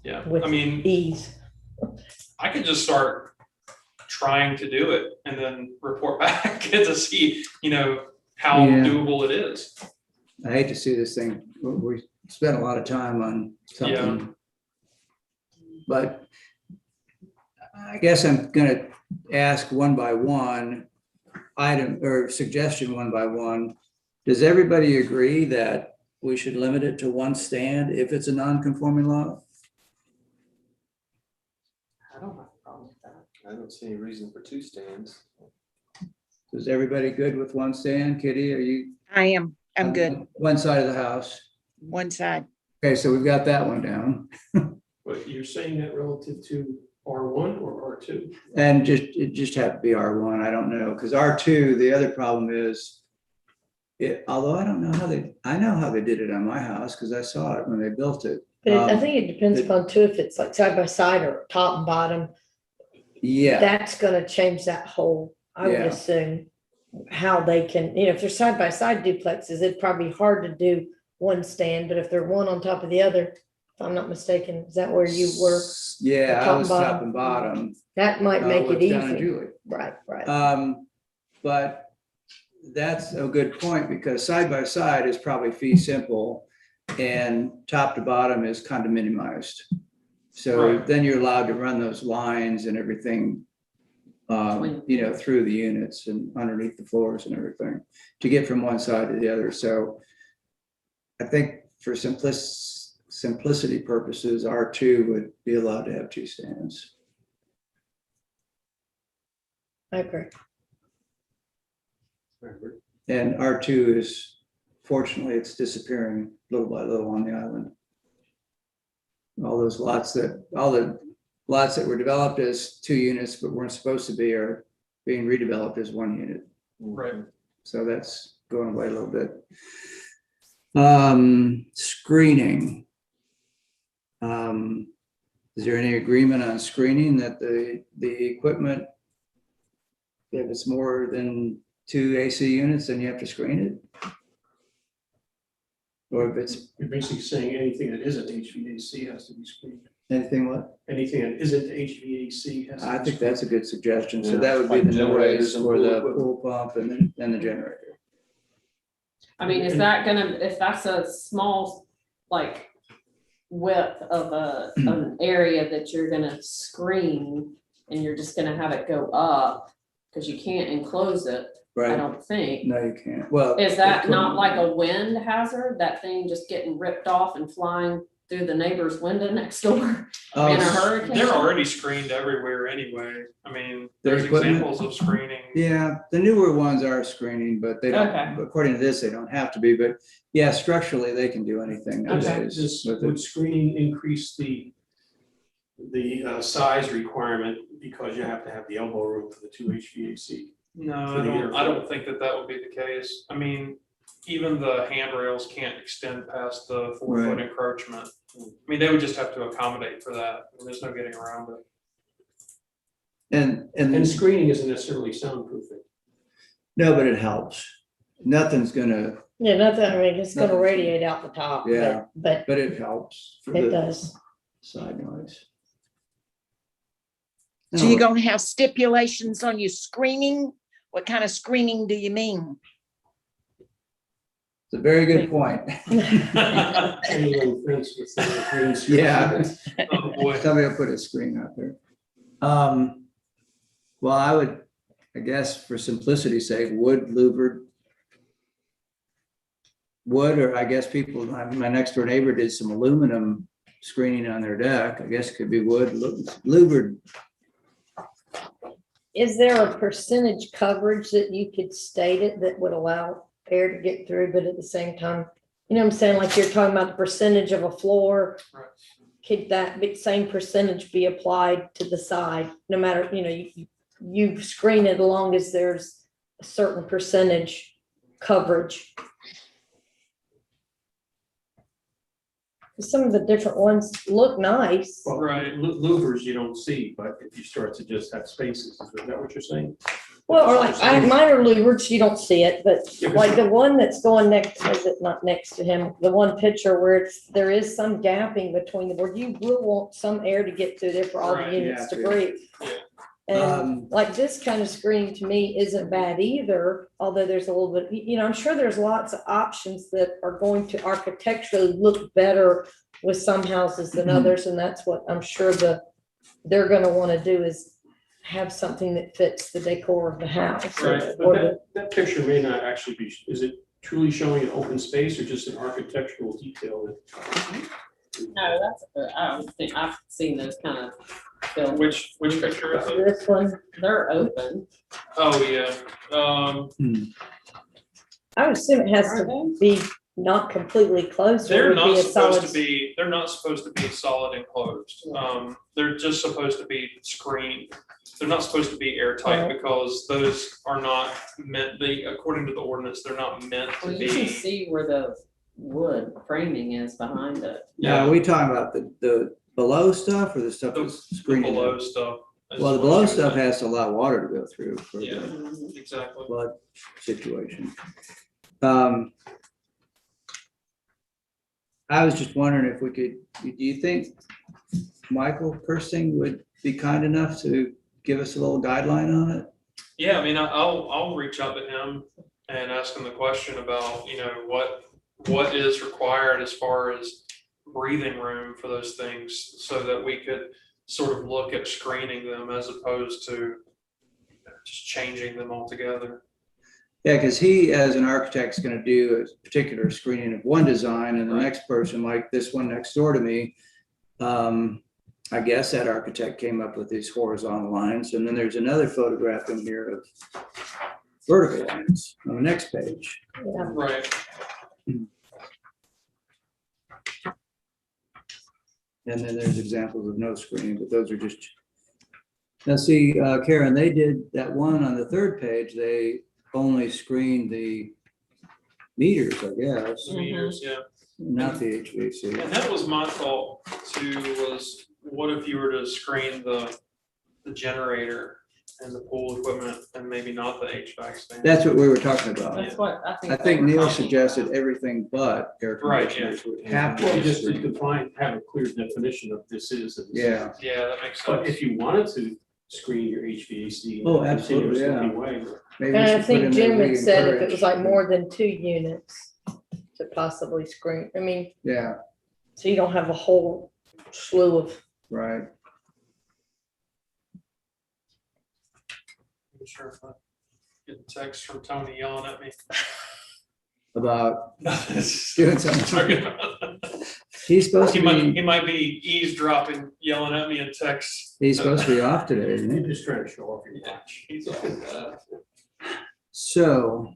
Yeah, with I mean, ease. I could just start trying to do it and then report back to see, how Yeah. doable it is. I hate to see this thing, we spent a lot of time on something. But I guess I'm gonna ask one by one item or suggestion one by one. Does everybody agree that we should limit it to one stand if it's a non-conforming lot? I don't have a problem with that. I don't see any reason for two stands. Is everybody good with one stand? Kitty, are you? I'm good. One side of the house. One side. Okay, so we've got that one down. but you're saying that relative to R1 or R2? And it just had to be R1, I don't know, because R2, the other problem is, although I don't know I know how they did it on my house, because I saw it when they built it. But I think it depends upon too, if it's like side by side or top and bottom, Yeah, that's gonna change that whole, I would Yeah. assume, how they can, if they're side by side duplexes, it'd probably be hard to do one stand, but if they're one on top of the other, if I'm not mistaken, is that where you were? Yeah, top I and was bottom? top and bottom. That might make it with John and easy. Julie. Right. But that's a good point, because side by side is probably fee simple and top to bottom is condominiumized. So Right. then you're allowed to run those lines and everything, through the units and underneath the floors and everything to get from one side to the other. So I think for simplicity purposes, R2 would be allowed to have 2 stands. I agree. And R2 is, fortunately, it's disappearing little by little on the island. All the lots that were developed as 2 units but weren't supposed to be are being redeveloped as 1 unit. Right. So that's going away a little bit. Screening. Is there any agreement on screening that the equipment, if it's more than 2 AC units, then you have to screen it? Or if it's You're basically saying anything that isn't HVAC has to be screened. anything what? Anything that isn't HVAC has to be I think screened. that's a good suggestion. So Yeah, that would be like the generators noise and for pool the equipment. pool pump and the generator. I mean, is that gonna, if that's a small, like, width of an area that you're gonna screen and you're just gonna have it go up, because you can't enclose it, I Right? don't think. No, you can't. Well. Is that it not couldn't. like a wind hazard, that thing just getting ripped off and flying through the neighbor's window next door Oh, in a hurricane? They're already screened everywhere anyway. I mean, Their there's equipment? examples of screening. Yeah, the newer ones are screening, but they don't, Okay. according to this, they don't have to be, but yeah, structurally, they can do anything Okay. nowadays with it. Would screening increase the size requirement because you have to have the elbow room for the 2 HVAC? No, For the I don't think that would be the case. I mean, even the handrails can't extend past the 4-foot Right. encroachment. I mean, they would just have to accommodate for that. I mean, there's no getting around it. And And screening isn't necessarily soundproofing. no, but it helps. Nothing's gonna, Yeah, nothing, I mean, it's gonna Nothing. radiate out the top, Yeah. but but it helps for it the does. side noise. So you're gonna have stipulations on your screening? What kind of screening do you mean? It's a very good point. Chain link fence with the green screen. Yeah. Oh, boy. Somebody will put a screen out there. Well, I would, I guess for simplicity's sake, wood louvered. Wood, or I guess people, my next door neighbor did some aluminum screening on their deck. I guess it could be wood louvered. Is there a percentage coverage that you could state it that would allow air to get through, but at the same time, you know what I'm saying, like you're talking about the percentage of a floor? Right. Could that same percentage be applied to the side, no matter, you screen it as long as there's a certain percentage coverage? Some of the different ones look nice. Well, Right. Louvers you don't see, but if you start to just have spaces, is that what you're saying? Well, or like, mine are louvered, you don't see it, but Yeah, but like the one that's going next, is it not next to him, the one picture where there is some gapping between the board, you will want some air to get through there for all the Right, units to yeah. breathe. Yeah. And like this kind of screening to me isn't bad either, although there's a little bit, I'm sure there's lots of options that are going to architecturally look better with some houses than others, and that's what I'm sure they're gonna wanna do is have something that fits the decor of the house. Right, But that picture may not actually be, is it truly showing an open space or just an architectural detail? No, I don't think, I've seen those kind of buildings. Which picture is it? This one, They're open. Oh, yeah. I would assume it has Are to be not completely closed. or it They're would be not a supposed solid- to be, they're not supposed to be solid enclosed. They're just supposed to be screened. They're not supposed to be airtight Right. because those are not meant, according to the ordinance, they're not meant to Well, you can be. see where the wood framing is behind it. Now, are we talking about the below stuff or the stuff that's The screened? below stuff. is Well, the what below you stuff would- has to allow water to go through for Yeah. the Exactly. flood situation. I was just wondering if we could, do you think Michael Kirsting would be kind enough to give us a little guideline on it? Yeah, I mean, I'll reach out to him and ask him the question about, what is required as far as breathing room for those things so that we could sort of look at screening them as opposed to just changing them altogether. Yeah, because he, as an architect, is going to do a particular screening of one design, and the next person, like this one next door to me, I guess that architect came up with these horizontal lines, and then there's another photograph in here of vertical lines on the next page. Yeah. Right. And then there's examples of no screening, but those are just. Now see, Karen, they did that one on the third page, they only screened the meters, I guess, The meters, yeah. not the HVAC. And that was my thought too, was what if you were to screen the generator and the pool equipment and maybe not the HVAC stand? That's what we were talking about. That's what I think. I they think were Neil talking suggested about. everything but air Right, yeah. conditioners would have to Well, be just to screened. define, have a clear definition of this is. and this Yeah, Yeah, that makes But sense. if you wanted to screen your HVAC. in a Oh, absolutely, continuous yeah. looking way, maybe we And I should put in think there Jim we had said if it encourage. was like more than 2 units to possibly screen, I mean, Yeah, so you don't have a whole slew of, right. I'm sure if I get a text from Tony yelling at me. About Sorry doing something. about that. He's supposed He to might, be, he might be eavesdropping, yelling at me in text. he's supposed to be off today, isn't you're he? just trying to show off your Yeah, watch. he's all that. So.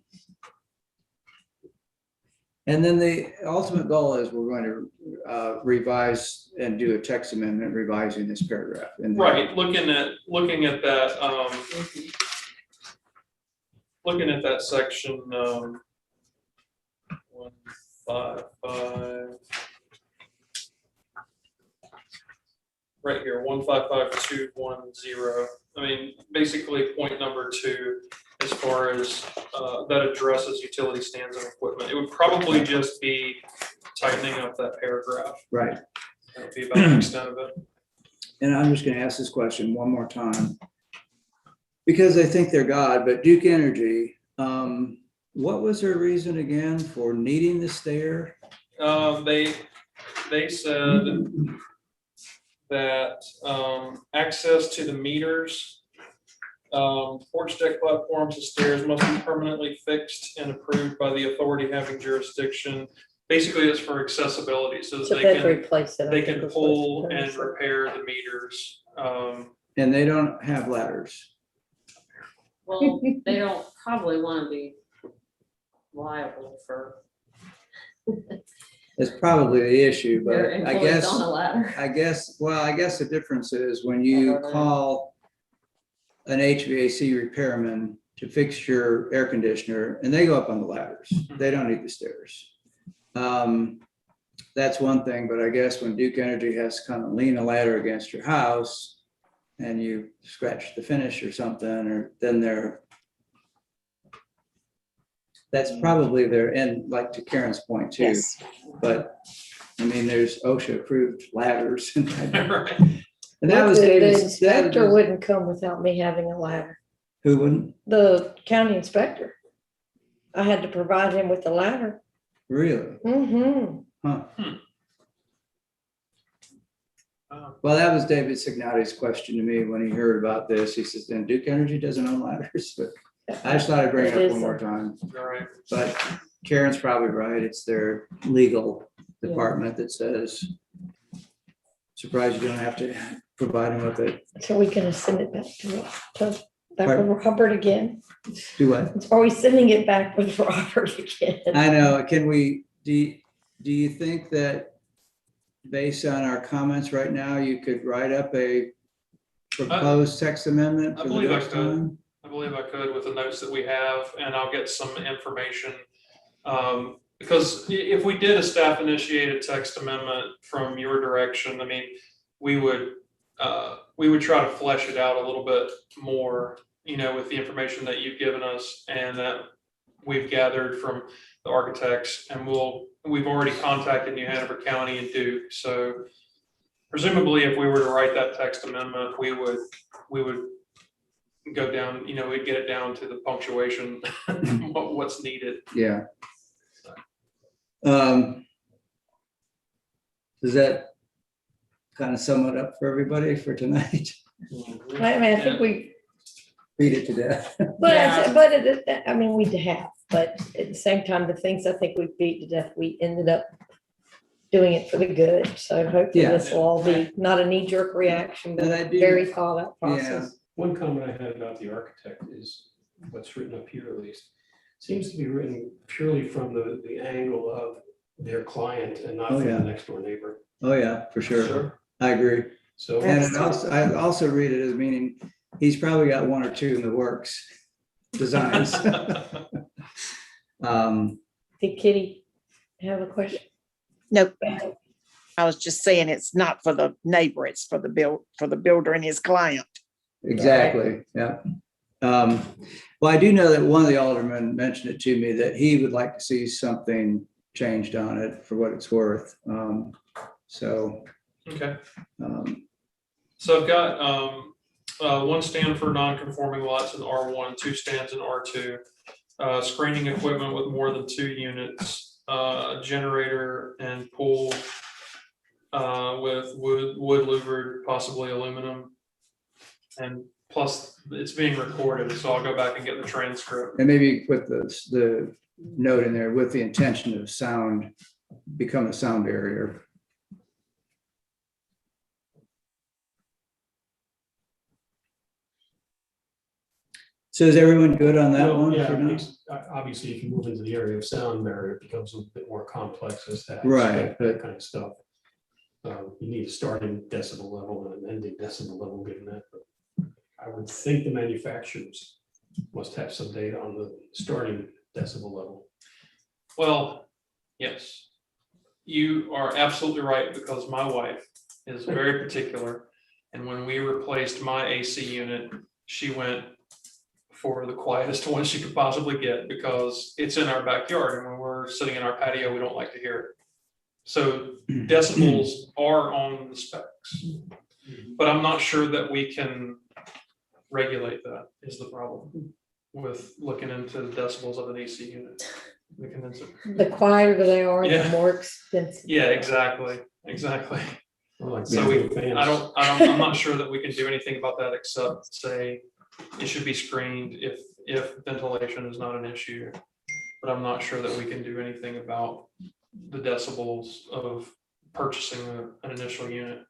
And then the ultimate goal is we're going to revise and do a text amendment revising this paragraph. And Right, looking at that, looking at that section, 155. Right here, 155210. I mean, basically point number 2, as far as, that addresses utility stands and equipment. It would probably just be tightening up that paragraph. Right. That would be about the extent of it. And I'm just gonna ask this question one more time. Because I think they're God, but Duke Energy, what was their reason again for needing the stair? They said that, access to the meters, porch deck platforms and stairs must be permanently fixed and approved by the authority having jurisdiction. Basically, it's for accessibility, so so that they'd they can, replace it. I they think can was what pull Tony and said. repair the meters. And they don't have ladders. Well, they don't probably want to be liable for That's probably the issue, their but I employees guess, on a ladder. I guess the difference is when I you don't know. call an HVAC repairman to fix your air conditioner and they go up on the ladders, they don't need the stairs. That's one thing, but I guess when Duke Energy has to kind of lean a ladder against your house and you scratch the finish or something, or then that's probably their end, like to Karen's point too. Yes. But, I mean, there's OSHA approved ladders. And Right. that was The David's. inspector wouldn't come without me having a ladder. Who wouldn't? The county inspector. I had to provide him with a ladder. Really? Mm-hmm. Huh. Um, Well, that was David Signati's question to me when he heard about this. He says, then Duke Energy doesn't own ladders, but I just thought I'd bring it It up one is. more time. All right. But Karen's probably right. It's their legal Yeah. department that says, surprised you don't have to provide them with it. So we gonna send it back to Pardon? Robert again? Do what? Are we sending it back with Robert again? I know, can we, do you think that based on our comments right now, you could write up a proposed text amendment I for the believe I next could. time? I believe I could with the notes that we have, and I'll get some information. Because if we did a staff initiated text amendment from your direction, I mean, we would try to flesh it out a little bit more, with the information that you've given us and that we've gathered from the architects, and we've already contacted New Hanover County and Duke, so presumably if we were to write that text amendment, we would go down, we'd get it down to the punctuation, what's needed. Yeah. Does that kind of sum it up for everybody for tonight? I mean, I think we, Beat it to death. I mean, we have, but at the same time, the things I think we beat to death, we ended up doing it for the good. So hopefully Yeah. this will all be not a knee-jerk reaction, And I but do- very thought out Yeah. process. One comment I had about the architect is what's written up here at least, seems to be written purely from the angle of their client and not Oh, from yeah. the next door neighbor. Oh, yeah, for sure. I agree. So. And it also, I also read it as meaning he's probably got one or two in the works, designs. Did Kitty have a question? Nope. I was just saying it's not for the neighbor, it's for the builder and his client. Exactly, yeah. Well, I do know that one of the aldermen mentioned it to me that he would like to see something changed on it for what it's worth. So, Okay, um, so I've got one stand for non-conforming lots in R1, 2 stands in R2. Screening equipment with more than 2 units, generator and pool with wood louvered, possibly aluminum. And plus, it's being recorded, so I'll go back and get the transcript. and maybe put the note in there with the intention of sound, become a sound barrier. So is everyone good on that Well, one? yeah, for now? obviously, if you move into the area of sound barrier, it becomes a bit more complex as that. Right, That kind of stuff. You need a starting decibel level and an ending decibel level given that. But I would think the manufacturers must have some data on the starting decibel level. Well, yes, you are absolutely right, because my wife is very particular. And when we replaced my AC unit, she went for the quietest one she could possibly get, because it's in our backyard, and when we're sitting in our patio, we don't like to hear it. So decibels are on the specs, but I'm not sure that we can regulate that, is the problem with looking into the decibels of an AC unit. The condenser. The quieter they are, the Yeah. more expensive. Yeah, exactly. Or like So we, fans. I'm not sure that we can do anything about that except say it should be screened if ventilation is not an issue. But I'm not sure that we can do anything about the decibels of purchasing an initial unit.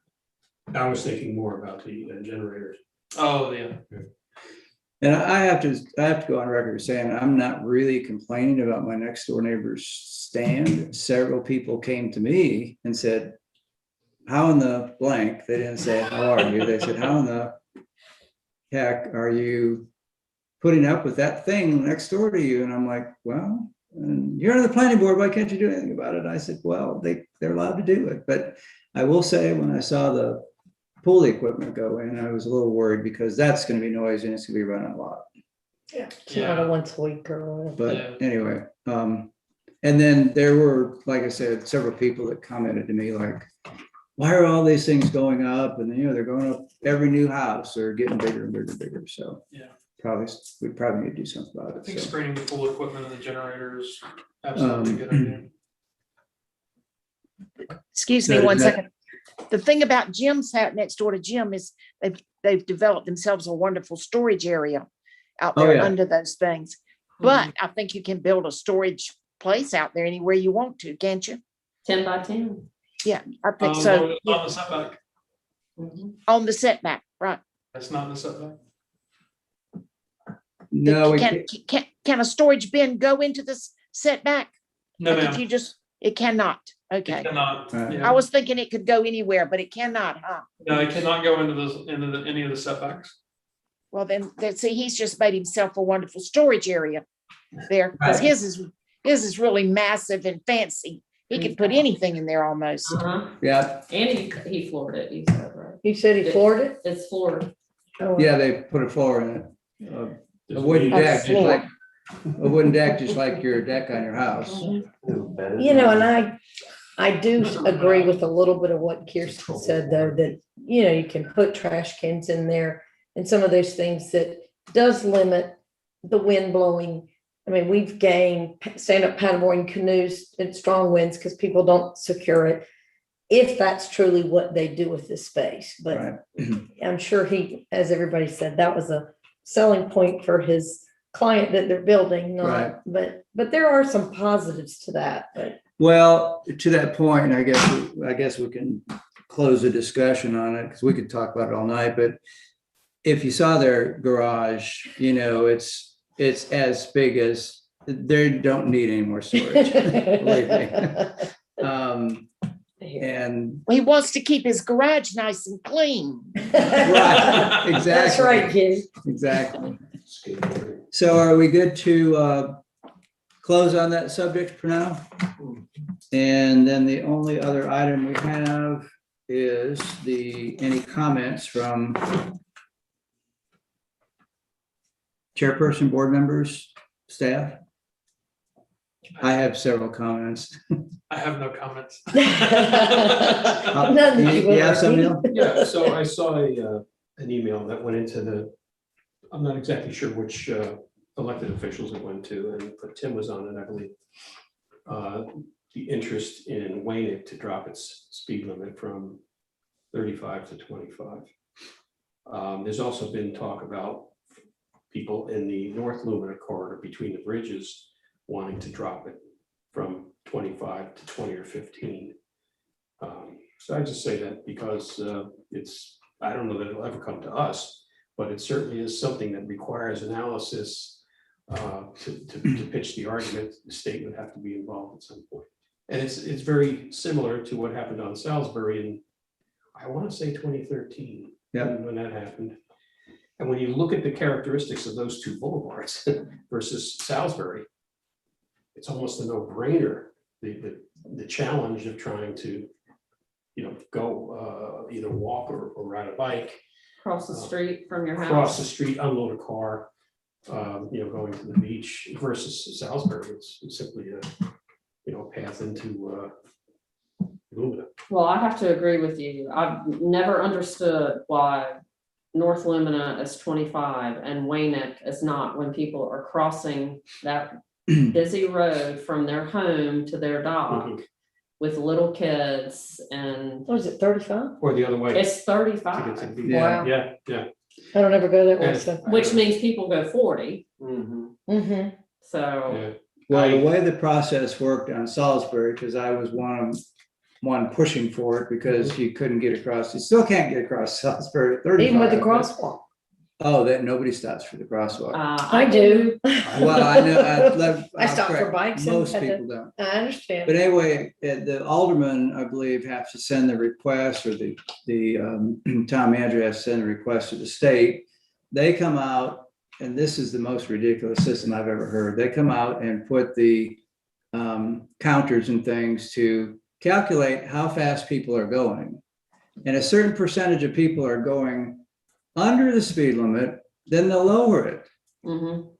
I was thinking more about the generators. Oh, yeah. And I have to go on record saying I'm not really complaining about my next door neighbor's stand. Several people came to me and said, how in the blank, they didn't say, how are you? They said, how in the heck are you putting up with that thing next door to you? And I'm like, well, you're on the planning board, why can't you do anything about it? I said, well, they're allowed to do it. But I will say, when I saw the pool equipment go in, I was a little worried, because that's gonna be noisy and it's gonna be running a lot. It's not a once a week or whatever. But anyway, and then there were, like I said, several people that commented to me like, why are all these things going up? And they're going up every new house, they're getting bigger and bigger and bigger. So Yeah. we probably need to do something about I it. think So, screening the pool equipment and the generators, absolutely a good idea. Excuse me So one is that- second. The thing about Jim's house next door to Jim is they've developed themselves a wonderful storage area out Oh, there yeah. under those things. But I think you can build a storage place out there anywhere you want to, can't you? 10 by 10. Yeah, I think so. On the setback, Mhm. On the setback, right? that's not in the setback. no, we Can a storage bin go into this setback? No, Or could ma'am. you just, it cannot. It Okay. cannot. Right. Yeah. I was thinking it could go anywhere, but it cannot, huh? No, it cannot go into any of the setbacks. Well, then, see, he's just made himself a wonderful storage area there, because Right. his is really massive and fancy. He could put anything in there almost. Uh-huh. yeah, And he floored it, you said, right? You said he floored it? It's floored. Oh, yeah, they put a floor in it, a Does it wooden mean- deck, just floor. like a wooden deck, just like your deck on your house. You know, and I do agree with a little bit of what Kirsten said, though, that, you can put trash cans in there and some of those things that does limit the wind blowing. I mean, we've gained stand-up paddleboarding canoes in strong winds because people don't secure it. if that's truly what they do with this space, but Right. I'm sure he, as everybody said, that was a selling point for his client that they're building, Right. not, but there are some positives to that, but. Well, to that point, I guess we can close the discussion on it because we could talk about it all night, but if you saw their garage, you know, it's as big as, they don't need any more storage. Believe me. And He wants to keep his garage nice and clean. right, exactly. That's right, kid. Exactly. So are we good to close on that subject for now? And then the only other item we have is any comments from chairperson, board members, staff? I have several comments. I have no comments. None that you You have some, would- Neil? Yeah, so I saw an email that went into I'm not exactly sure which elected officials it went to, but Tim was on it, I believe. The interest in Waynick to drop its speed limit from 35 to 25. There's also been talk about people in the North Lumina corridor between the bridges wanting to drop it from 25 to 20 or 15. So I just say that because I don't know that it'll ever come to us, but it certainly is something that requires analysis to pitch the argument. The state would have to be involved at some point. And it's very similar to what happened on Salisbury in, I want to say 2013, when that happened. And when you look at the characteristics of those two boulevards versus Salisbury, it's almost a no-brainer. The challenge of trying to, go either walk or ride a bike. Cross the street from your Cross house. the street, unload a car, going to the beach versus Salisbury. It's simply a path into Lumina. Well, I have to agree with you. I've never understood why North Lumina is 25 and Waynick is not, when people are crossing that busy road from their home to their dock with little kids, and What is it, 35? Or the other way. it's to get to 35, the beach. Wow. Yeah. I don't ever go that way, And- so. which means people go 40. Mhm. So Yeah. Well, the way the process worked on Salisbury, because I was one pushing for it because you couldn't get across, you still can't get across Salisbury at 35. Even with the crosswalk. Oh, that nobody stops for the crosswalk. I do. Well, I know, I stop for bikes and most had to- people don't. I understand. But anyway, the alderman, I believe, have to send the request, or the town manager has to send a request to the state. They come out, and this is the most ridiculous system I've ever heard. They come out and put the counters and things to calculate how fast people are going. And a certain percentage of people are going under the speed limit, then they'll lower it. Mhm.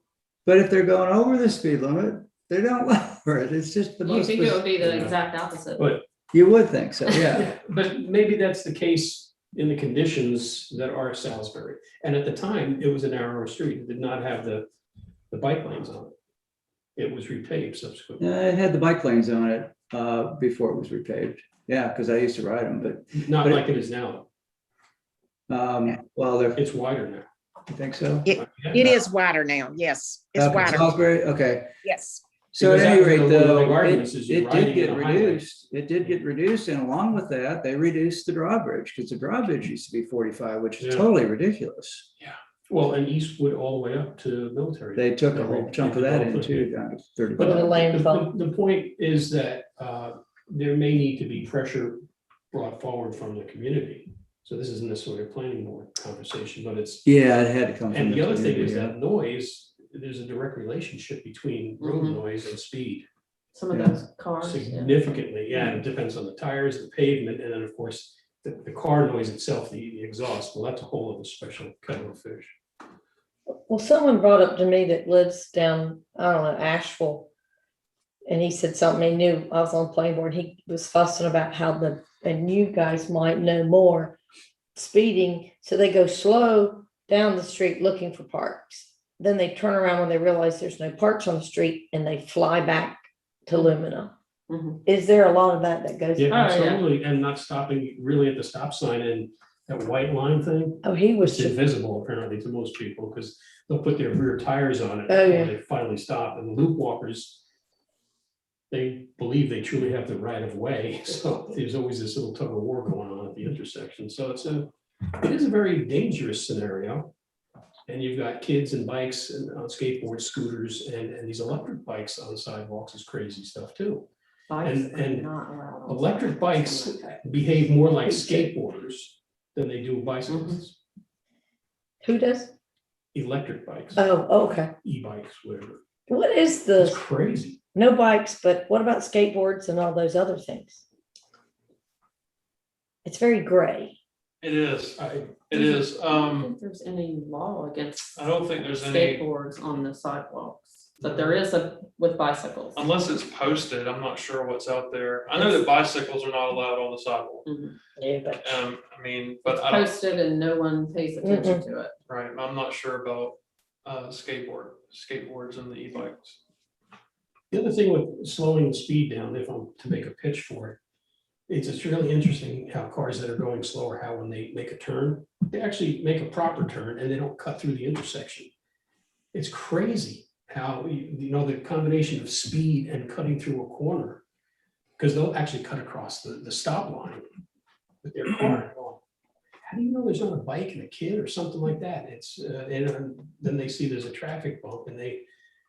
But if they're going over the speed limit, they don't lower it. It's just the You most. think it would be the Yeah. exact opposite. But You would think so, yeah. But maybe that's the case in the conditions that are Salisbury. And at the time, it was a narrower street. It did not have the bike lanes on it. It was repaved subsequently. It had the bike lanes on it before it was repaved. Yeah, because I used to ride them, but Not like it is now. well, they're, It's wider now. you think so? It is wider now, yes, it's Up in wider, Salisbury, okay. yes. So at Because that any was rate, one of the though, big arguments is you're it did riding get in a highway. reduced. It did get reduced, and along with that, they reduced the drawbridge, because the drawbridge used to be 45, which is Yeah. totally ridiculous. Well, and Eastwood all the way up to military. They took a whole chunk of that in too, down to But 35. Put a lane the- bump. the point is that there may need to be pressure brought forward from the community. So this isn't necessarily a planning board conversation, but it's, Yeah, it had to come from. and the other thing is community, that noise, there's a direct relationship between road Mhm. noise and speed. Some of Yeah. those cars. yeah. Significantly, yeah, and it depends on the tires, the pavement, and then, of course, the car noise itself, the exhaust, well, that's a whole other special kettle of fish. Well, someone brought up to me that lives down, I don't know, Asheville. And he said something he knew, I was on planning board, he was fussing about how and you guys might know more, speeding, so they go slow down the street looking for parks. Then they turn around when they realize there's no parks on the street and they fly back to Lumina. Mhm. Is there a lot of that goes? Yeah, Oh, yeah. absolutely, and not stopping really at the stop sign and that white line thing. Oh, he was, It's invisible apparently to most people, because they'll put their rear tires on it Oh, yeah. when they finally stop, and the loop walkers, they believe they truly have the right of way, so there's always this little tug of war going on at the intersection, so it is a very dangerous scenario. And you've got kids and bikes and on skateboards, scooters, and these electric bikes on sidewalks is crazy stuff too. Bikes And- are and not allowed on Electric sidewalks. bikes behave more like skateboarders than they do bicycles. who does? Electric bikes, Oh, okay. e-bikes, whatever. What is It's the, crazy. no bikes, but what about skateboards and all those other things? It's very gray. It is, I- it is. I don't think there's any law against I don't think there's any, skateboards on the sidewalks, but there is with bicycles. unless it's posted, I'm not sure what's out there. I know that bicycles are not allowed on the sidewalk. Yeah, but I mean, but It's I don't, posted and no one pays attention to it. right, I'm not sure about skateboards and the e-bikes. The other thing with slowing the speed down, if I'm to make a pitch for it, it's really interesting how cars that are going slower, how when they make a turn, they actually make a proper turn and they don't cut through the intersection. It's crazy how, the combination of speed and cutting through a corner, because they'll actually cut across the stop line with their car. How do you know there's not a bike and a kid or something like that? It's, and then they see there's a traffic bump and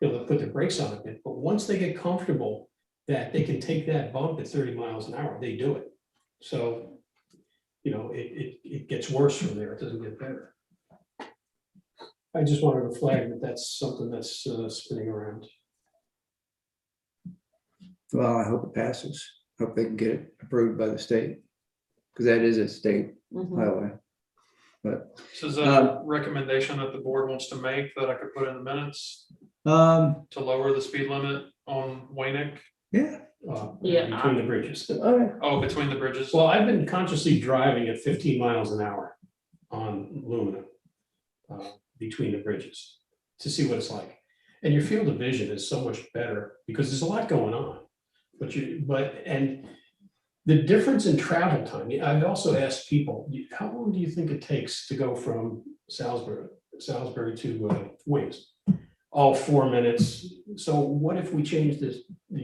they'll put their brakes on a bit, but once they get comfortable that they can take that bump at 30 miles an hour, they do it. So, it gets worse from there, it doesn't get better. I just wanted to flag that that's something that's spinning around. Well, I hope it passes. Hope they can get it approved by the state. Because that is a state Mhm. highway. But, So is that a recommendation that the board wants to make that I could put in the minutes to lower the speed limit on Waynick? yeah, Yeah. Between the bridges. okay. Oh, between the bridges? Well, I've been consciously driving at 15 miles an hour on Lumina, between the bridges, to see what it's like. And your field of vision is so much better because there's a lot going on. And the difference in travel time, I've also asked people, how long do you think it takes to go from Salisbury to Wings? Oh, 4 minutes. So what if we change the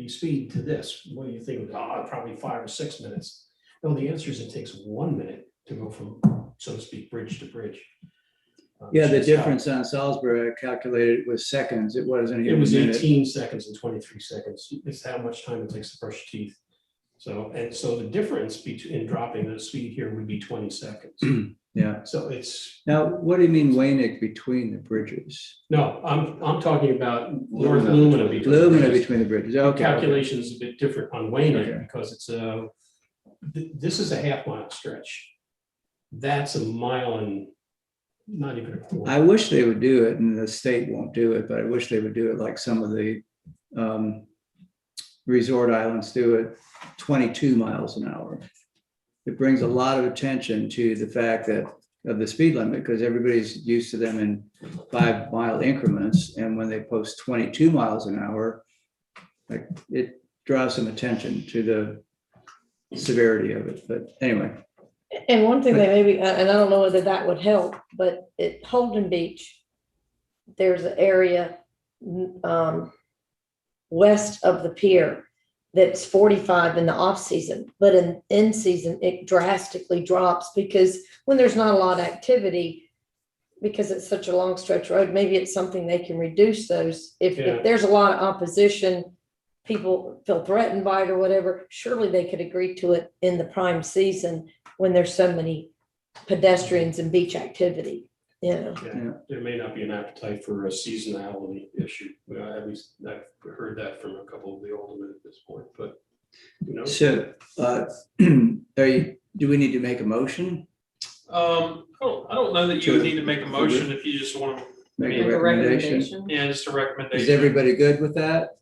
speed to this? What do you think? Probably 5 or 6 minutes. No, the answer is it takes 1 minute to go from, so to speak, bridge to bridge. yeah, the It's difference on Salisbury, I calculated was seconds. It wasn't It even a was minute. 18 seconds and 23 seconds. It's how much time it takes to brush your teeth. So the difference in dropping the speed here would be 20 seconds. Yeah. So it's, Now, what do you mean Waynick between the bridges? no, I'm talking about North Lumina. Lumina. between the Lumina bridges. between the bridges. The Okay. calculation is a bit different on Wayne Okay. because it's this is a half-mile stretch. That's a mile and not even a quarter. I wish they would do it, and the state won't do it, but I wish they would do it like some of the resort islands do it, 22 miles an hour. It brings a lot of attention to the fact that of the speed limit, because everybody's used to them in 5 mile increments. And when they post 22 miles an hour, like it draws some attention to the severity of it. But anyway, And one thing they maybe, and I don't know whether that would help, but at Holden Beach, there's an area west of the pier that's 45 in the off season, but in season, it drastically drops because when there's not a lot of activity, because it's such a long stretch road, maybe it's something they can reduce those. Yeah. If there's a lot of opposition, people feel threatened by it or whatever, surely they could agree to it in the prime season when there's so many pedestrians and beach activity, Yeah, there may not be an appetite for a seasonality issue. At least I've heard that from a couple of the aldermen at this point, but so do we need to make a motion? I don't know that you would need to make a motion if you just want to, Make Make a a recommendation? recommendation. yeah, just a recommendation. Is everybody good with that?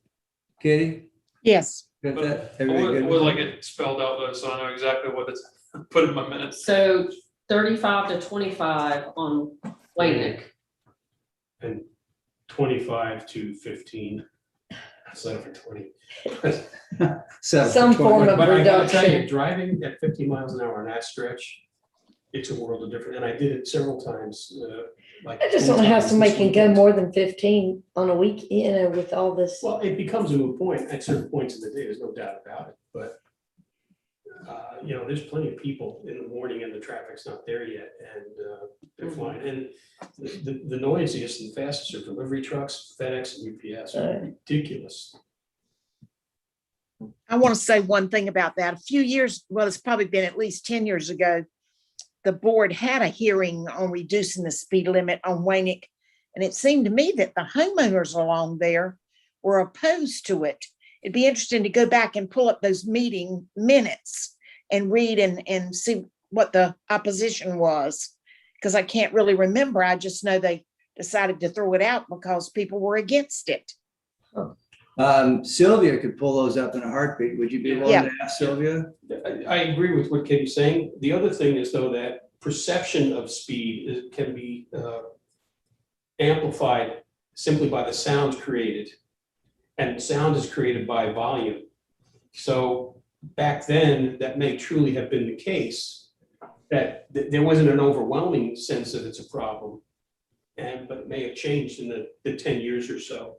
Kitty? Yes, Good with that? I Everybody would, good would with like that? it spelled out though, so I know exactly what it's put in my minutes. So 35 to 25 on Waynick. and 25 to 15. Settle for 20. So, Some form of But I gotta tell you, reduction. driving at 50 miles an hour on that stretch, it's a world of difference. And I did it several times, like. I just 10 don't know how times somebody this can go weekend. more than 15 on a week, with all this. Well, it becomes a moot point at certain points in the day, there's no doubt about it, but there's plenty of people in the morning and the traffic's not there yet, and they're flying. And the noisiest and fastest are delivery trucks, FedEx and UPS, are ridiculous. I want to say one thing about that. A few years, well, it's probably been at least 10 years ago, the board had a hearing on reducing the speed limit on Waynick. And it seemed to me that the homeowners along there were opposed to it. It'd be interesting to go back and pull up those meeting minutes and read and see what the opposition was. Because I can't really remember. I just know they decided to throw it out because people were against it. Sylvia could pull those up in a heartbeat. Would you be willing Yeah. to ask Sylvia? I agree with what Katie's saying. The other thing is though that perception of speed can be amplified simply by the sounds created. And sound is created by volume. So back then, that may truly have been the case, that there wasn't an overwhelming sense that it's a problem. But it may have changed in the 10 years or so.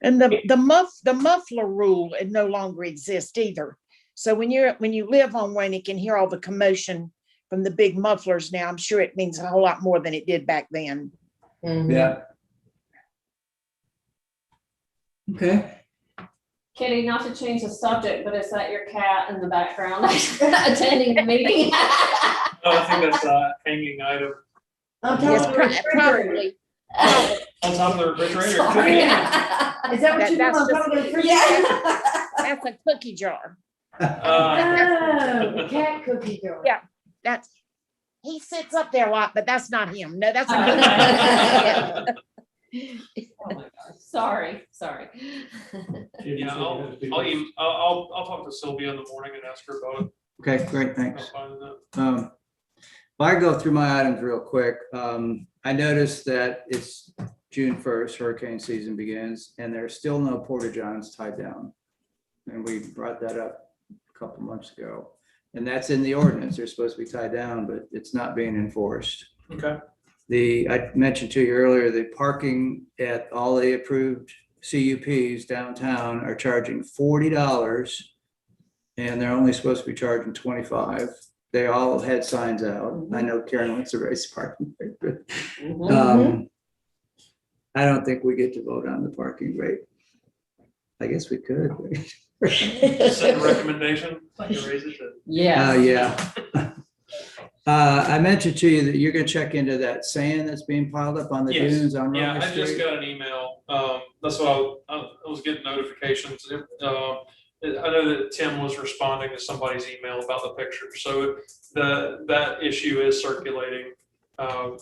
And the muffler rule, it no longer exists either. So when you live on Waynick and hear all the commotion from the big mufflers now, I'm sure it means a whole lot more than it did back then. Yeah. Okay. Kitty, not to change the subject, but is that your cat in the background attending the meeting? I think that's a hanging item On Yes, top of the refrigerator. probably. on top of the refrigerator. Sorry. Is that what you do That's on top of the just- refrigerator? Yeah. That's a cookie jar. Oh, the cat cookie jar. Yeah. He sits up there a lot, but that's not him. No, that's not him. Oh my gosh. Sorry. Yeah, I'll talk to Sylvia in the morning and ask her about it. Okay, great, thanks. I'll find that. If I go through my items real quick, I noticed that it's June 1st, hurricane season begins, and there's still no porta-johns tied down. And we brought that up a couple months ago. And that's in the ordinance. They're supposed to be tied down, but it's not being enforced. Okay. I mentioned to you earlier, the parking at all the approved CUPs downtown are charging $40, and they're only supposed to be charging $25. They all had signs out. I know Karen wants to raise parking rate, but I don't think we get to vote on the parking rate. I guess we could. Set a recommendation. I can raise it to. Yeah. Yeah. I mentioned to you that you're gonna check into that sand that's being piled up on the Yes. dunes on Yeah, Raleigh I just Street. got an email. That's what I was getting notifications. I know that Tim was responding to somebody's email about the picture. So that issue is circulating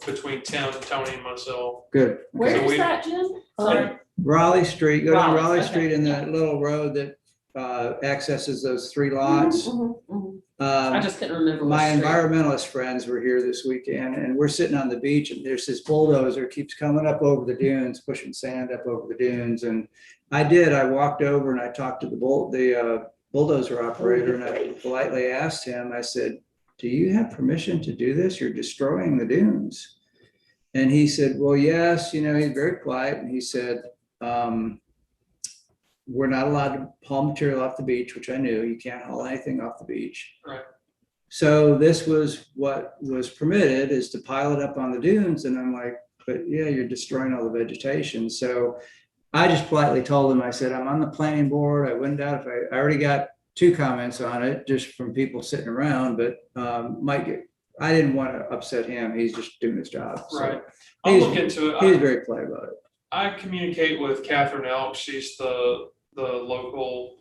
between Tim, Tony, and myself. Good. Where So is we- that, Jim? Sorry. Raleigh Street, go down Raleigh, Raleigh okay, Street in yeah. that little road that accesses those three lots. I just couldn't remember. what My street. environmentalist friends were here this weekend, and we're sitting on the beach, and there's this bulldozer keeps coming up over the dunes, pushing sand up over the dunes. And I walked over and I talked to the bulldozer operator, and I politely asked him, I said, do you have permission to do this? You're destroying the dunes. And he said, well, yes, he's very polite. And he said, we're not allowed to haul material off the beach, which I knew. You can't haul anything off the beach. Right. So this was what was permitted, is to pile it up on the dunes. And I'm like, but yeah, you're destroying all the vegetation. So I just politely told him, I said, I'm on the planning board. I wouldn't doubt if I already got 2 comments on it just from people sitting around, but I didn't want to upset him. He's just doing his job. So Right. I'll he's- look into He was it. very polite about it. I communicate with Catherine Elk. She's the local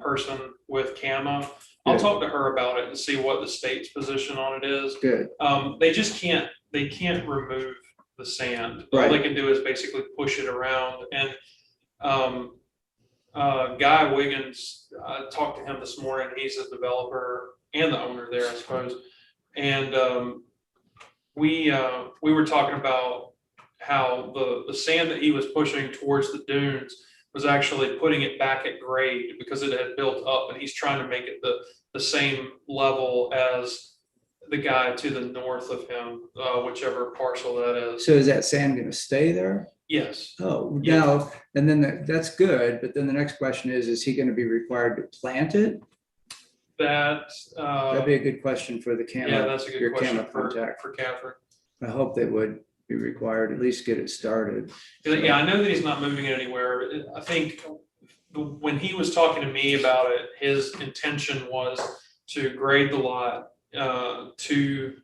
person with CAMA. I'll Good. talk to her about it and see what the state's position on it is. Good. They can't remove the sand. All Right. they can do is basically push it around. And Guy Wiggins, I talked to him this morning. He's a developer and the owner there, I suppose. And we were talking about how the sand that he was pushing towards the dunes was actually putting it back at grade because it had built up, and he's trying to make it the same level as the guy to the north of him, whichever parcel that is. So is that sand gonna stay there? Yes, Oh, Yeah. now, and then that's good, but then the next question is he gonna be required to plant it? that, That'd be a good question for the yeah, camera, that's a your good question camera for contact. Catherine. I hope they would be required, at least get it started. Yeah, I know that he's not moving it anywhere. I think when he was talking to me about it, his intention was to grade the lot to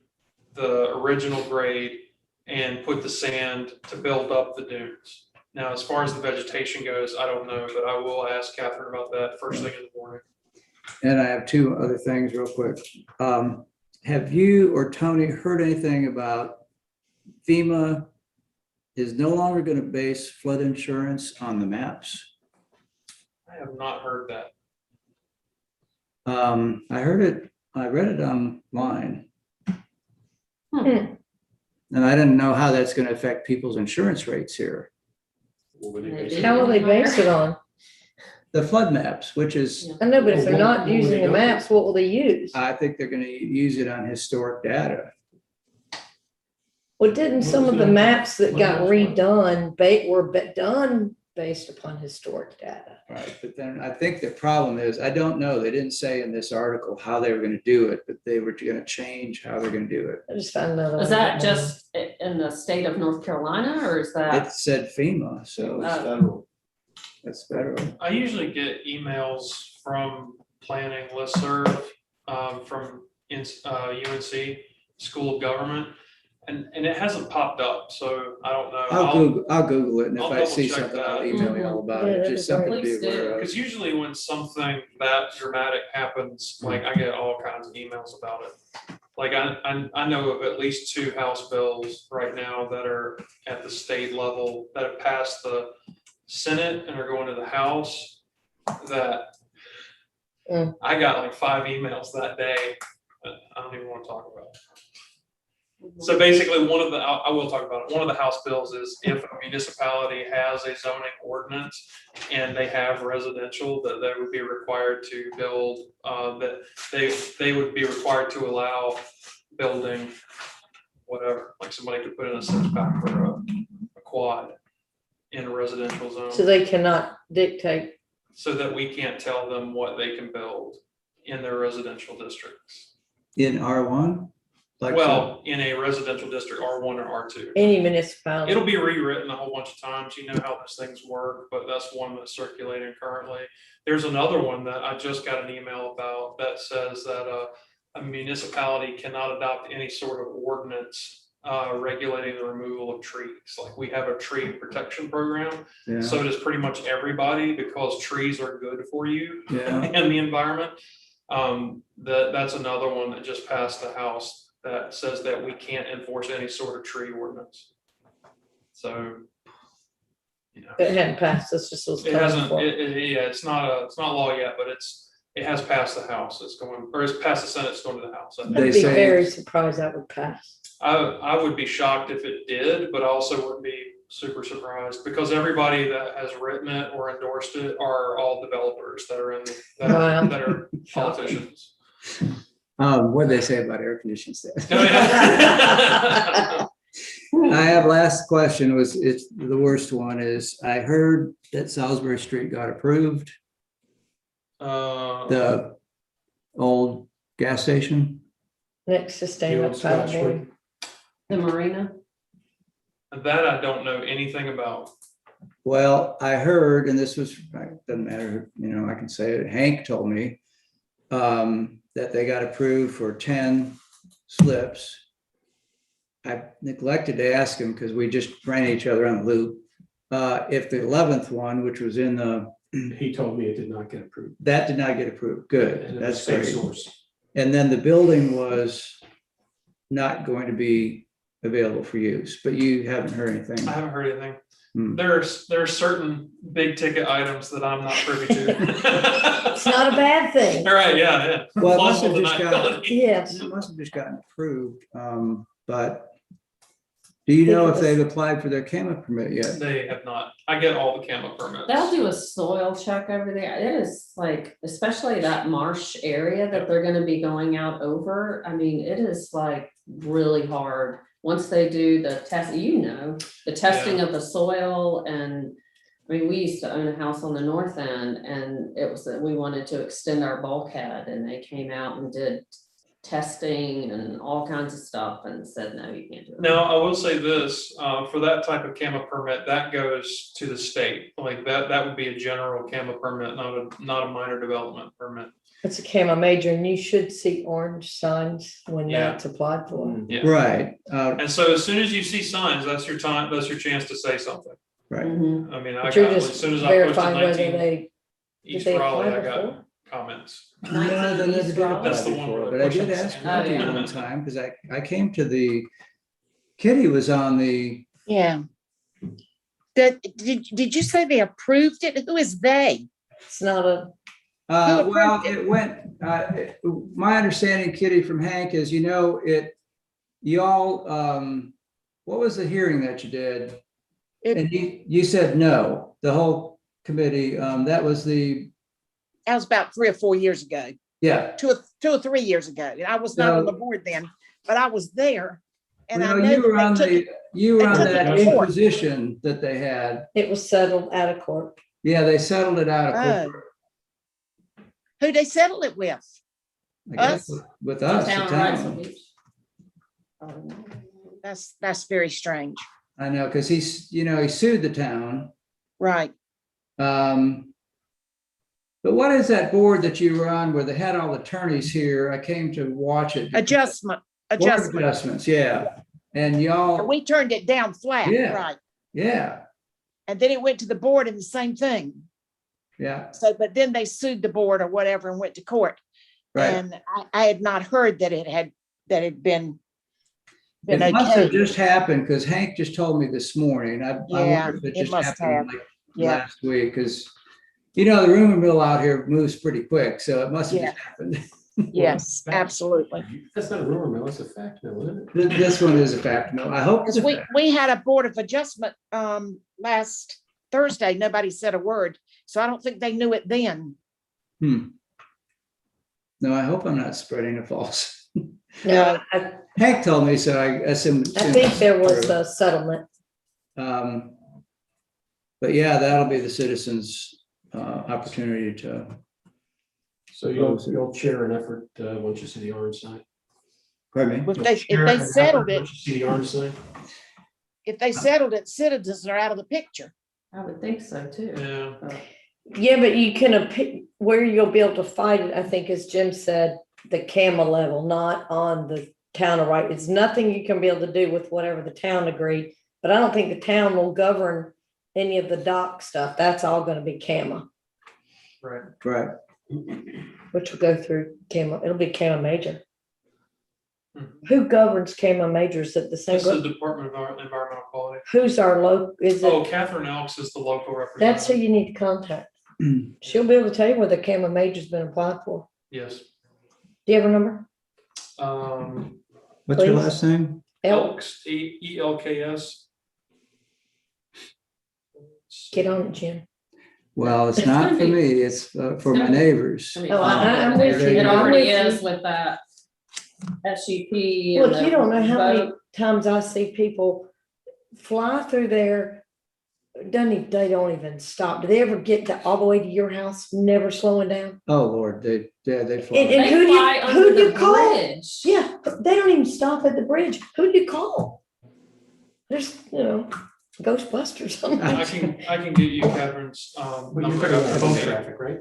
the original grade and put the sand to build up the dunes. Now, as far as the vegetation goes, I don't know, but I will ask Catherine about that first thing in the morning. And I have two other things real quick. Have you or Tony heard anything about FEMA is no longer gonna base flood insurance on the maps? I have not heard that. I heard it, I read it online. Hmm. And I didn't know how that's gonna affect people's insurance rates here. What would they Maybe. base it How will they base it on? The flood maps, which is, Yeah. I know, but if they're not What will using they the go maps, what will they use? I think they're gonna use it on historic data. Well, didn't some of the maps that got redone, were done based upon historic data? Right, but then I think the problem is, I don't know, they didn't say in this article how they were gonna do it, but they were gonna change how they're gonna do it. I just found another. Is that just in the state of North Carolina, or is It that? said FEMA, so It's federal. that's federal. I usually get emails from planning listserv, from UNC School of Government, and it hasn't popped up, so I don't know. I'll Google it, and if I'll I see double check something, I'll that. email you all about Yeah, it, that'd just be great. something to be Please do. aware of. Because usually when something that dramatic happens, like I get all kinds of emails about it. Like I know of at least 2 House bills right now that are at the state level that have passed the Senate and are going to the House that Mm. I got like 5 emails that day that I don't even want to talk about. So basically, I will talk about it. One of the House bills is if a municipality has a zoning ordinance and they have residential, that they would be required to build, that they would be required to allow building whatever, like somebody could put in a setback for a quad in a residential So zone, they cannot dictate. so that we can't tell them what they can build in their residential districts. In R1? Like Well, in a residential district, R1 or R2. Any municipality. It'll be rewritten a whole bunch of times. You know how those things work, but that's one that's circulating currently. There's another one that I just got an email about that says that a municipality cannot adopt any sort of ordinance regulating the removal of trees. Like we have a tree protection program, Yeah, so does pretty much everybody because trees are good for you yeah. and the environment. That's another one that just passed the House that says that we can't enforce any sort of tree ordinance. So, you know, It hadn't passed, this just was. it hasn't, yeah, it's not law yet, but it has passed the House. It's going, or it's passed the Senate, it's going to the House. I think. I'd They be say- very surprised that would pass. I would be shocked if it did, but I also wouldn't be super surprised because everybody that has written it or endorsed it are all developers that are Wow. that are politicians. What'd they say about air conditioning staff? Oh, yeah. I have last question it's the worst one is, I heard that Salisbury Street got approved, the old gas station. Next to stand The up old Scott paddleboard. The marina? That I don't know anything about. Well, I heard, and this was, doesn't matter, I can say it, Hank told me, that they got approved for 10 slips. I neglected to ask him because we just ran each other on the loop. If the 11th one, which was in the, He told me it did not get approved. that did not get approved, good, And it was that's same great. source. And then the building was not going to be available for use, but you haven't heard anything. I haven't heard anything. Hmm. There are certain big ticket items that I'm not privy to. It's not a bad thing. All right, yeah. Well, it must have Plausible just got, deniability. Yes. it must have just gotten approved, but Do you know if Because- they've applied for their CAMA permit yet? They have not. I get all the CAMA permits. They'll do a soil check over there. It is like, especially that marsh area that they're gonna be going out over. I mean, it is like really hard. Once they do the test, the testing of the soil and, I mean, we used to own a house on the north end and it was that we wanted to extend our bulkhead and they came out and did testing and all kinds of stuff and said, no, you can't do it. Now, I will say this, for that type of CAMA permit, that goes to the state. Like that would be a general CAMA permit, not a minor development permit. It's a CAMA major and you should see orange signs when Yeah. that's applied for. Yeah. Right, And so as soon as you see signs, that's your time, that's your chance to say something. right. Mhm. I mean, I But you're got, as just soon as I posted verifying whether 19 they, East they Raleigh, apply I got before? comments. No, they never did apply That's the one before, where but I did questions- ask Oh, Kitty yeah. one time, because I came to Kitty was on the, Yeah. Did you say they approved it? Who is they? it's not a, Who well, approved it went, my understanding, Kitty, from Hank is, y'all, what was the hearing that you did? It- And you said no, the whole committee, that was That was about 3 or 4 years ago, yeah. 2 or 3 years ago. And I was not on the board then, but I was there. And I Well, know you were on that they took it. you were they on took it that to court. imposition that they had. it was settled out of court. Yeah, they settled it out of Oh. court. Who they settled it with? I guess, Us? with us, the Town of Rice town. Beach. Oh, That's very strange. I know, because he sued the town. Right. But what is that board that you were on where they had all the attorneys here? I came to watch it. Adjustment. Board Adjustments, yeah. And y'all, We turned it down flat, Yeah. right? yeah, And then it went to the board and the same thing. yeah, So, but then they sued the board or whatever and went to court. right. And I had not heard that it had been It must have okay. just happened because Hank just told me this morning. I Yeah, wonder if it it just must happened like Yeah, last week, because the rumor mill out here moves pretty quick, so it must have just happened. yes, absolutely. That's not a rumor mill, it's a fact mill, isn't it? This one is a fact, no, I hope it's Because a fact. we had a board of adjustment last Thursday. Nobody said a word. So I don't think they knew it then. No, I hope I'm not spreading a false. No, I Hank told me, so I assume. think there was a settlement. But yeah, that'll be the citizens' opportunity to, So you'll chair an effort, once you see the orange sign? pardon me? If they settled it, Once you see the orange sign? citizens are out of the picture. I would think so too. Yeah. Yeah, but you can, where you'll be able to fight it, I think, as Jim said, the CAMA level, not on the town of right. It's nothing you can be able to do with whatever the town agreed. But I don't think the town will govern any of the dock stuff. That's all gonna be CAMA, Right. Right, which will go through CAMA. It'll be CAMA major. Mhm. Who governs CAMA majors at the same, This is the Department of Environmental Quality. who's our local, is Oh, it, Catherine Elks is the local that's who representative. you need to contact. She'll be able to tell you whether CAMA major's been applied for. Yes. Do you have a number? what's your Please. last name? Elks, ELKS. Get on it, Jim. Well, it's It's not gonna for be- me, it's for my neighbors. I mean, Oh, I'm with it you. It I'm already with is with that SUP. and Look, you the don't know how many vote. times I see people fly through there. They don't even stop. Do they ever get all the way to your house, never slowing down? Oh, Lord, they And fly. who do you- fly who under do you the call? bridge. Yeah, they don't even stop at the bridge. Who do you call? There's, Ghostbusters. I can get you Catherine's, But you're number. talking about boat traffic, right?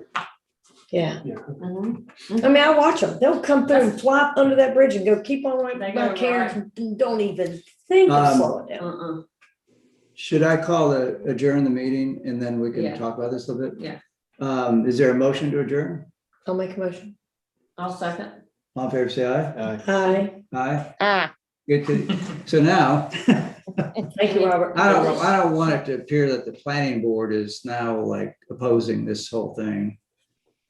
Yeah, Yeah. Mhm. I mean, I watch them. They'll come through and fly under that bridge and go keep on right They by go Karen. Don't even think of slowing down. Uh-uh. Should I adjourn the meeting and then we can Yeah. talk about this a little bit? Yeah. Is there a motion to adjourn? I'll make a motion. I'll second. All in favor, say aye. Hi, Aye. Good to, so now, thank you, Robert. I don't want it to appear that the planning board is now like opposing this whole thing.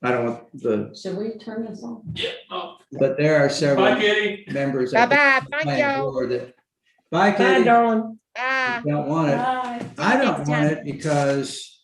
I don't want Should we turn this on? Yeah. Oh, but there are several bye, Kitty. members of the Bye-bye. Thank planning y'all. board that Bye, Bye, Katie. darling. Ah. Don't want it. Bye. I don't Next want time. it because